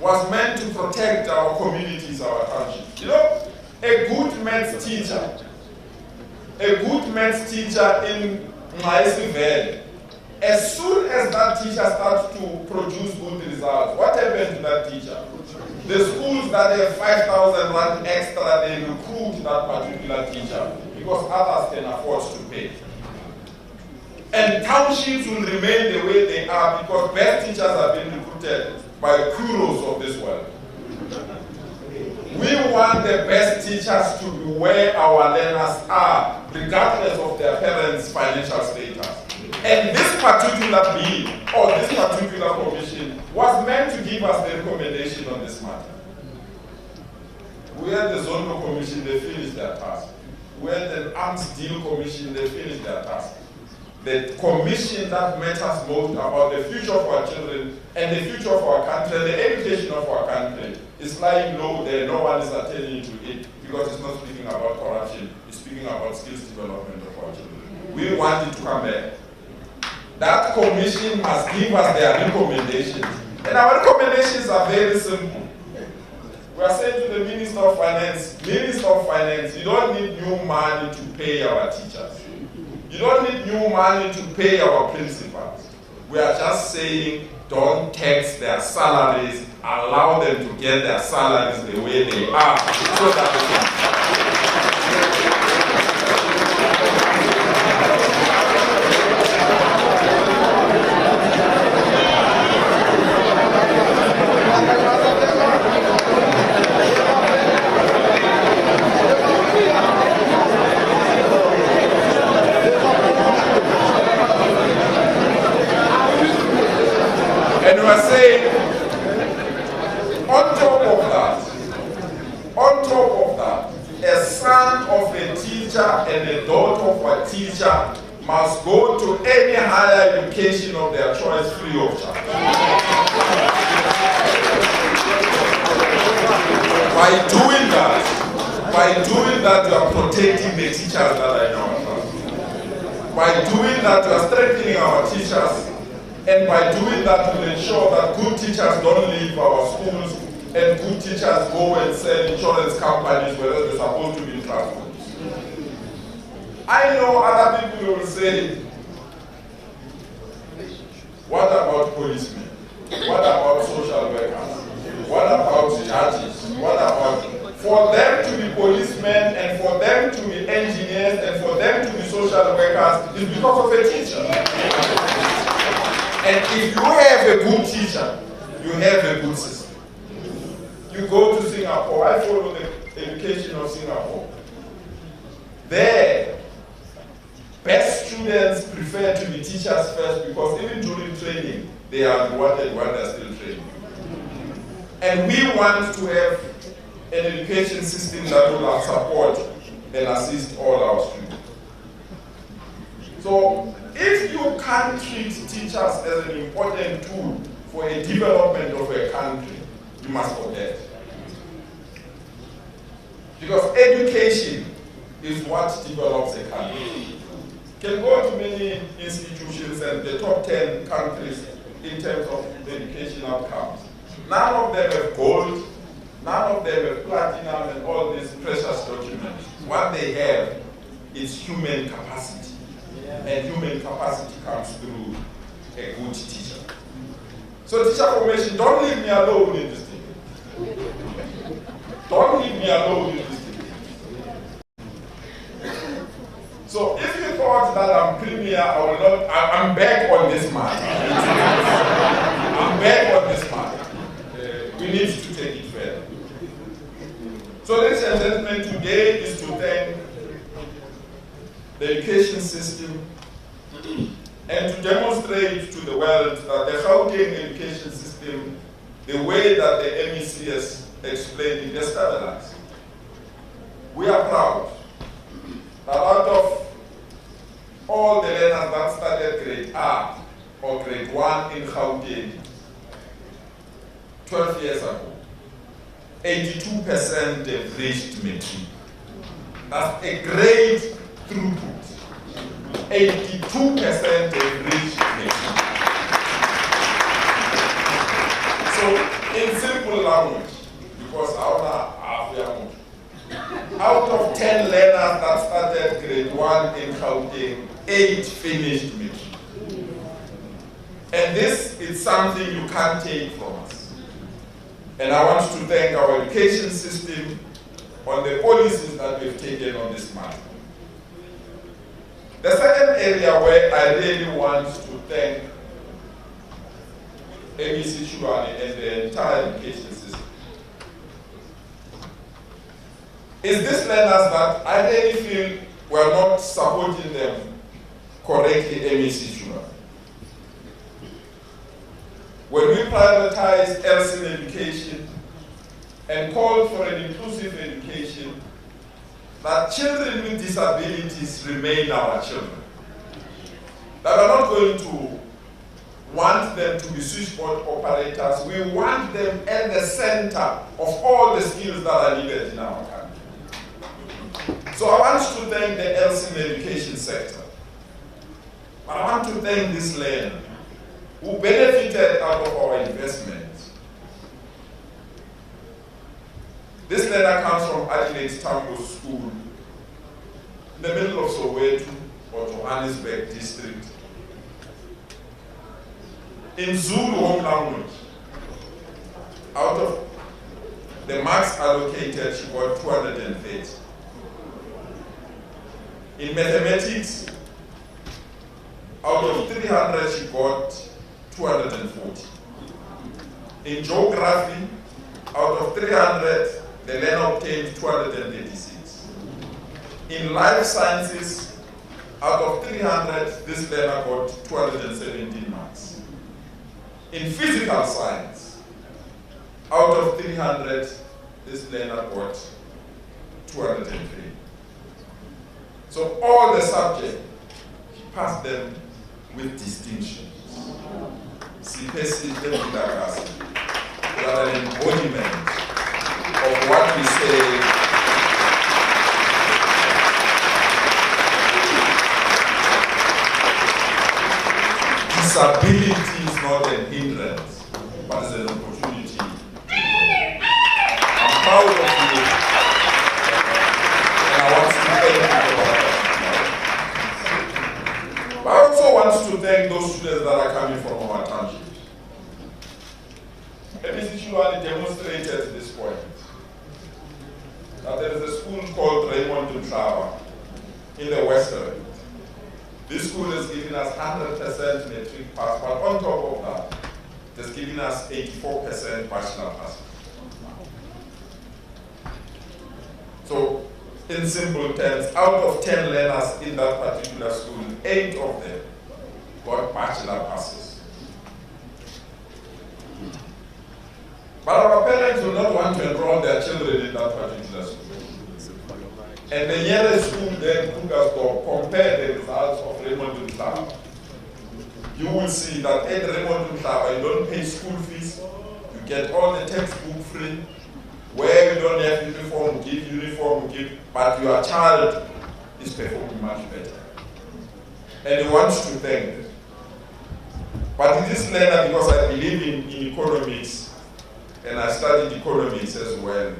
Speaker 7: was meant to protect our communities, our country. You know, a good maths teacher in Maisi Valley, as soon as that teacher starts to produce good results, what happens to that teacher? The schools that have 5,000 rand extra, they recruit that particular teacher because others can afford to pay. And townships will remain the way they are because best teachers have been recruited by kuros of this world. We want the best teachers to be where our learners are, regardless of their parents' financial status. And this particular bill, or this particular commission, was meant to give us the recommendation on this matter. We had the Zondo Commission, they finished their task. We had the Arms Deal Commission, they finished their task. The commission that matters most about the future of our children and the future of our country and the education of our country is lying low there. No one is attending to it because it's not speaking about corruption. It's speaking about skills development of our children. We want it to come back. That commission must give us their recommendations. And our recommendations are very simple. We are saying to the Minister of Finance, you don't need new money to pay our teachers. You don't need new money to pay our principals. We are just saying, don't tax their salaries, allow them to get their salaries the way they are, so that they can. And we are saying, on top of that, a son of a teacher and a daughter of a teacher must go to any higher education of their choice free of charge. By doing that, you are protecting the teachers that are in our class. By doing that, you are strengthening our teachers. And by doing that, we ensure that good teachers don't leave our schools and good teachers go and sell insurance companies whereas they're supposed to be in classrooms. I know other people will say, what about policemen? What about social workers? What about judges? What about... For them to be policemen and for them to be engineers and for them to be social workers is because of a teacher. And if you have a good teacher, you have a good system. You go to Singapore, I follow the education of Singapore. There, best students prefer to be teachers first because even during training, they are rewarded while they are still training. And we want to have an education system that will support and assist all our students. So, if you can't treat teachers as an important tool for a development of a country, you must forget. Because education is what develops a country. You can go to many institutions and the top 10 countries in terms of education outcomes. None of them have gold, none of them have platinum and all these precious documents. What they have is human capacity. And human capacity comes through a good teacher. So teacher formation, don't leave me alone in this thing. Don't leave me alone in this thing. So if you thought that I'm premier, I'm back on this matter. I'm back on this matter. We need to take it further. So ladies and gentlemen, today is to thank the education system and to demonstrate to the world that the Gauteng education system, the way that the MEC has explained it, is stabilized. We are proud that out of all the learners that started grade R or grade 1 in Gauteng 12 years ago, 82% have reached matric. That's a great throughput. 82% have reached matric. So, in simple language, because out of 10 learners that started grade 1 in Gauteng, 8 finished matric. And this is something you can't take from us. And I want to thank our education system on the policies that we've taken on this matter. The second area where I really want to thank MEC Chubani and the entire education system is these learners that I really feel we're not supporting them correctly, MEC Chubani. When we privatized LSIN education and called for an inclusive education, that children with disabilities remain our children. That we're not going to want them to be switchboard operators. We want them at the center of all the skills that are needed in our country. So I want to thank the LSIN education sector. But I want to thank this learner who benefited out of our investment. This learner comes from Adelaide Tambo School in the middle of Soweto or Johannesburg district. In Zulu home language, out of the marks allocated, she got 230. In mathematics, out of 300, she got 240. In geography, out of 300, the learner obtained 236. In life sciences, out of 300, this learner got 217 marks. In physical science, out of 300, this learner got 203. So all the subjects, he passed them with distinction. CPC, they are an embodiment of what what we say. Disability is not an hindrance, but it's an opportunity. I'm proud of you, and I want to thank you for that. I also want to thank those students that are coming from our township. SABC demonstrated at this point that there is a school called Raymond Mhlaba in the Western. This school has given us 100% matric pass, but on top of that, it has given us 84% bachelor pass. So, in simple terms, out of 10 learners in that particular school, 8 of them got bachelor passes. But our parents do not want to enroll their children in that particular school. And the nearest school then, Krugersdorp, compare the results of Raymond Mhlaba. You will see that at Raymond Mhlaba, you don't pay school fees, you get all the textbook free. Where you don't have uniform, give, but your child is performing much better. And he wants to thank them. But in this learner, because I believe in economics, and I studied economics as well,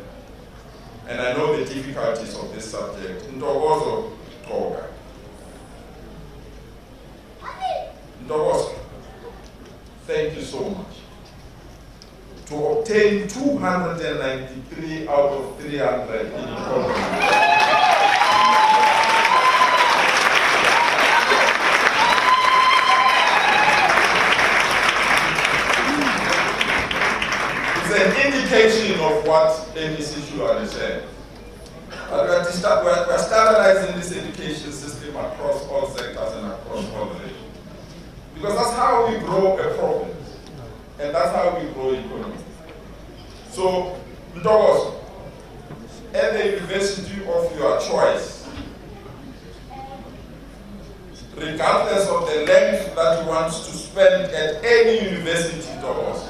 Speaker 7: and I know the difficulties of this subject. Ntokozo Toga. Ntokozo, thank you so much. To obtain 293 out of 300 in economics. It's an indication of what SABC is saying. We're standardizing this education system across all sectors and across all the regions. Because that's how we grow a province. And that's how we grow economy. So, Ntokozo, at the university of your choice, regardless of the length that you want to spend at any university, Ntokozo,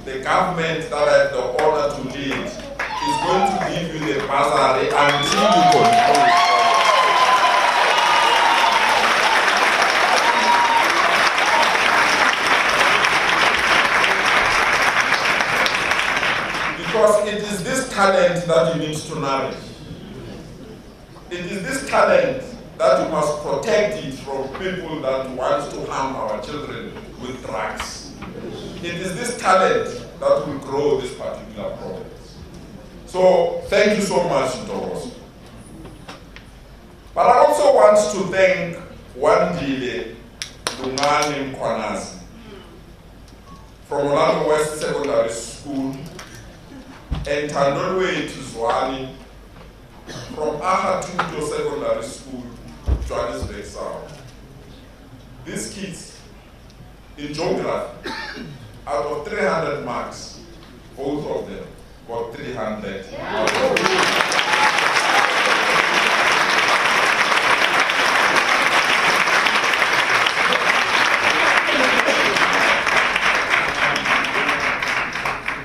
Speaker 7: the government that I have the honor to lead is going to give you the bursary until you control it. Because it is this talent that you need to nourish. It is this talent that you must protect it from people that want to harm our children with drugs. It is this talent that will grow this particular province. So, thank you so much, Ntokozo. But I also want to thank Wandile Lungani Mkwanazi from Orlando West Secondary School and Tandolwe Tuzwani from Ahatuto Secondary School, Johannesburg South. These kids in geography, out of 300 marks, both of them got 300. They're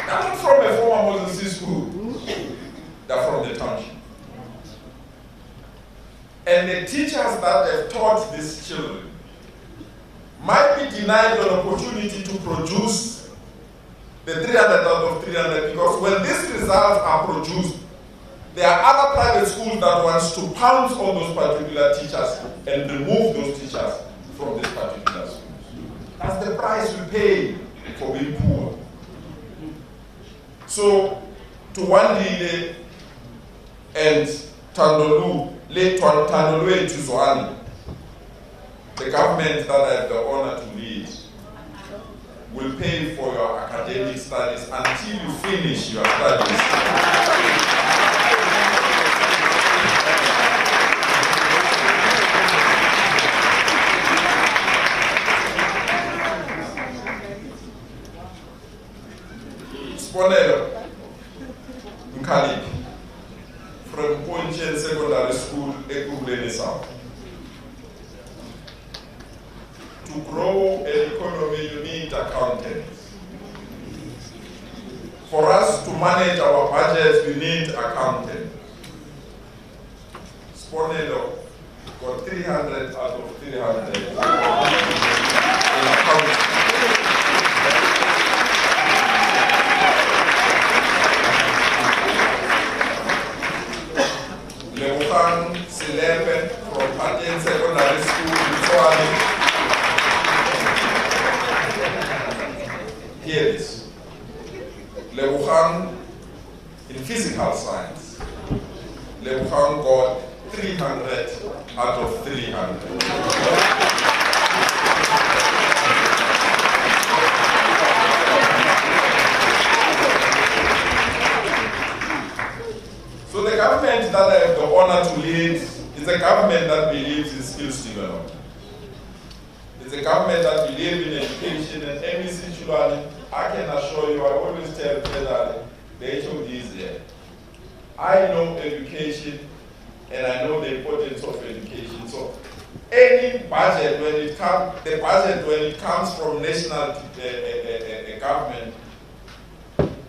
Speaker 7: not from a former Moses school, they're from the township. And the teachers that have taught these children might be denied an opportunity to produce the 300 out of 300, because when these results are produced, there are other private schools that want to pounce on those particular teachers and remove those teachers from this particular school. That's the price we pay for being poor. So, to Wandile and Tandolwe Tuzwani, the government that I have the honor to lead will pay for your academic studies until you finish your studies. Sponelo Mkhalip from Provincial Secondary School, Ekurhuleni South. To grow an economy, you need accountants. For us to manage our budgets, we need accounting. Sponelo got 300 out of 300 in accounting. Lebogang Selepe from Paten Secondary School in Tshwane. Here it is. Lebogang in physical science. Lebogang got 300 out of 300. So the government that I have the honor to lead is a government that believes in skills development. It's a government that believes in education, and MEC Chulani, I can assure you, I always tell that the HOD is there. I know education, and I know the importance of education. So any budget, when it comes from national government,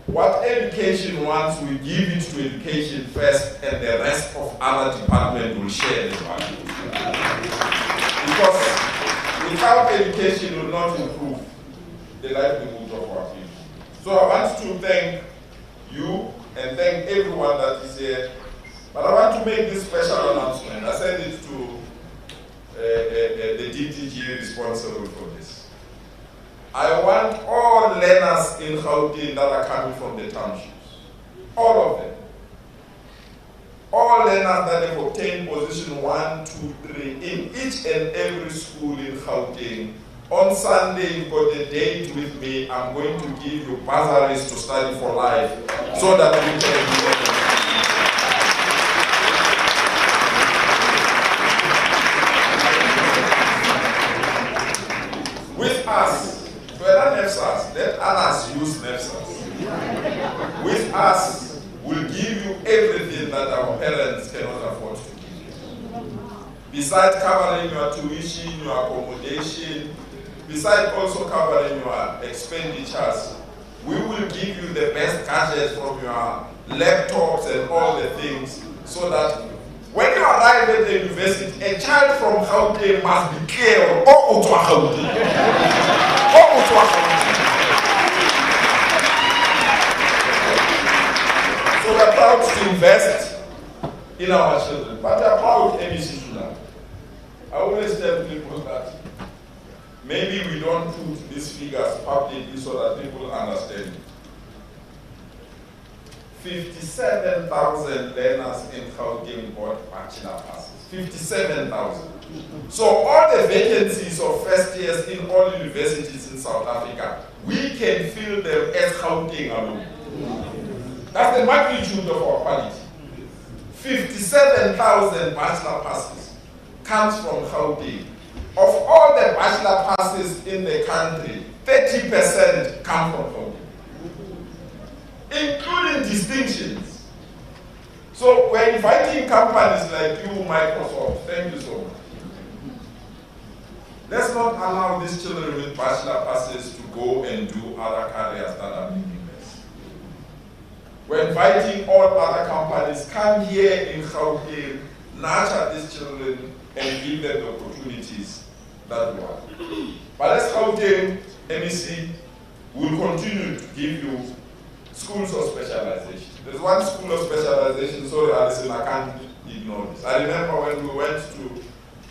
Speaker 7: what education wants, we give it to education first, and the rest of other departments will share the value. Because without education, we will not improve the livelihood of our people. So I want to thank you and thank everyone that is here. But I want to make this special announcement. I send it to the DTG responsible for this. I want all learners in Gauteng that are coming from the townships, all of them, all learners that have obtained position 1, 2, 3 in each and every school in Gauteng. On Sunday, you've got a date with me. I'm going to give you bursaries to study for life so that we can with us. Let others use NEFSAS. With us, we'll give you everything that our parents cannot afford to give you. Besides covering your tuition, your accommodation, besides also covering your expenditures, we will give you the best gadgets from your laptops and all the things, so that when you arrive at the university, a child from Gauteng must be clear, oh, to Gauteng. So we're proud to invest in our children, but we're proud MEC Sudan. I always tell people that maybe we don't put these figures publicly so that people understand. 57,000 learners in Gauteng got bachelor passes. 57,000. So all the vacancies of first years in all universities in South Africa, we can fill them as Gauteng alone. That's the magnitude of our quality. 57,000 bachelor passes comes from Gauteng. Of all the bachelor passes in the country, 30% come from Gauteng, including distinctions. So we're inviting companies like you, Microsoft. Thank you so much. Let's not allow these children with bachelor passes to go and do other careers that are meaningless. We're inviting all other companies, come here in Gauteng, nurture these children and give them the opportunities that we want. But as Gauteng MEC, will continue to give you schools of specialization. There's one school of specialization, sorry Alison, I can't ignore this. I remember when we went to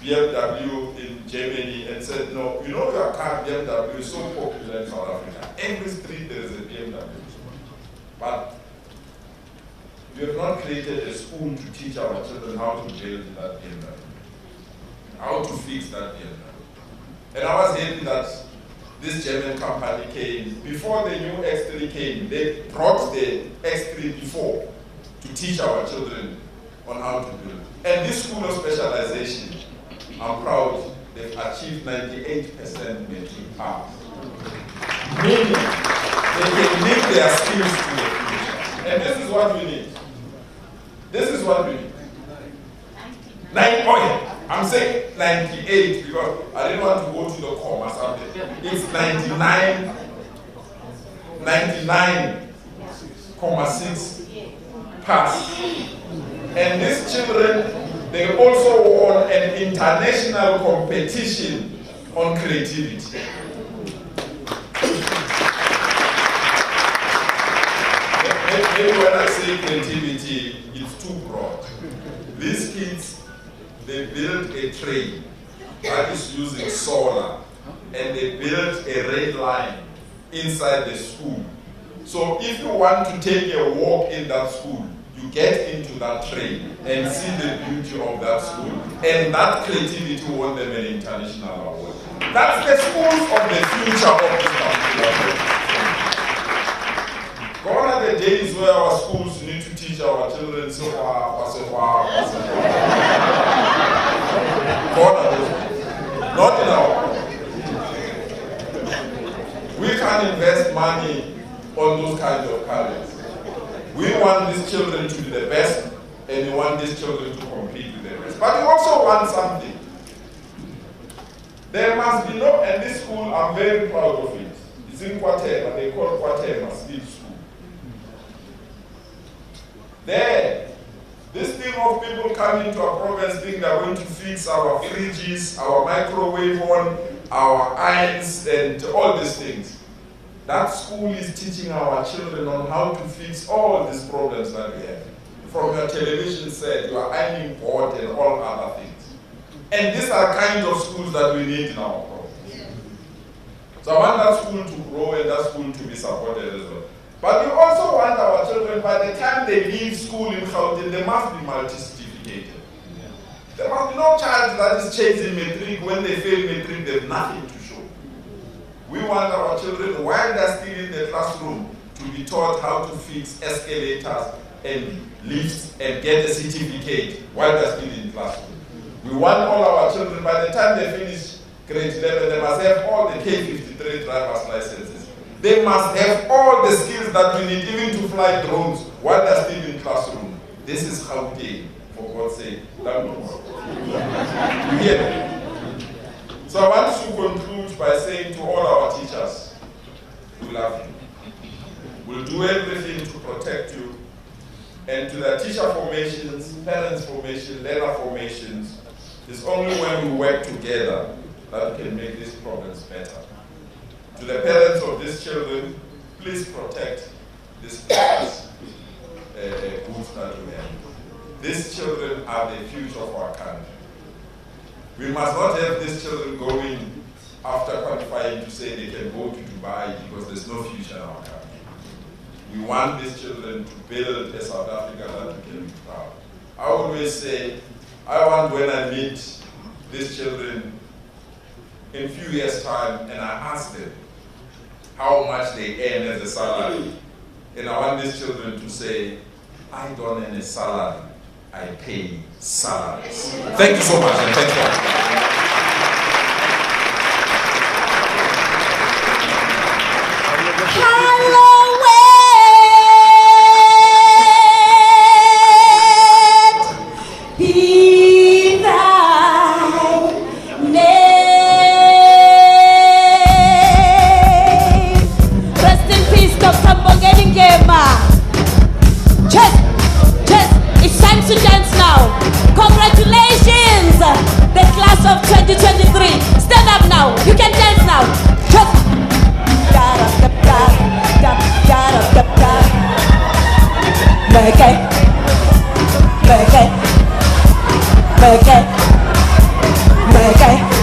Speaker 7: BMW in Germany and said, no, you know your car BMW is so popular in South Africa. Every street there is a BMW. But we have not created a school to teach our children how to build that BMW, how to fix that BMW. And I was happy that this German company came. Before the new X3 came, they brought the X3 before to teach our children on how to build. And this school of specialization, I'm proud, they've achieved 98% matric pass. Meaning, they can link their skills to the future. And this is what we need. This is what we need. I'm saying 98 because I didn't want to go to the comma something. It's 99. pass. And these children, they also won an international competition on creativity. Maybe when I say creativity, it's too broad. These kids, they built a train that is using solar, and they built a rail line inside the school. So if you want to take a walk in that school, you get into that train and see the beauty of that school. And that creativity won them an international award. That's the schools of the future of this country. Gone are the days where our schools need to teach our children so far. Not in our. We can't invest money on those kinds of careers. We want these children to be the best, and we want these children to compete with the rest. But we also want something. There must be no, and this school, I'm very proud of it. It's in Gauteng, they call Gauteng Still School. There, this thing of people coming to our province thinking they're going to fix our fridges, our microwave on, our irons, and all these things. That school is teaching our children on how to fix all these problems that we have. From your television set, your ironing board, and all other things. And these are kind of schools that we need in our province. So I want that school to grow and that school to be supported as well. But we also want our children, by the time they leave school in Gauteng, they must be multi-certificated. There must be no child that is chasing matric. When they fail matric, they have nothing to show. We want our children, while they're still in the classroom, to be taught how to fix escalators and lifts and get a certificate while they're still in classroom. We want all our children, by the time they finish grade 11, they must have all the K53 driver's licenses. They must have all the skills that we need, even to fly drones while they're still in classroom. This is how they, for God's sake, that will work. You hear me? So I want to conclude by saying to all our teachers, we love you. We'll do everything to protect you. And to the teacher formations, parents formation, learner formations, it's only when we work together that we can make these problems better. To the parents of these children, please protect these parents' goods that we have. These children are the future of our country. We must not have these children going after qualifying to say they can go to Dubai because there's no future in our country. We want these children to build a South Africa that we can be proud. I always say, I want when I meet these children in a few years' time and I ask them how much they earn as a salary. And I want these children to say, I don't earn a salary, I pay salaries. Thank you so much, and thank you.
Speaker 8: Okay.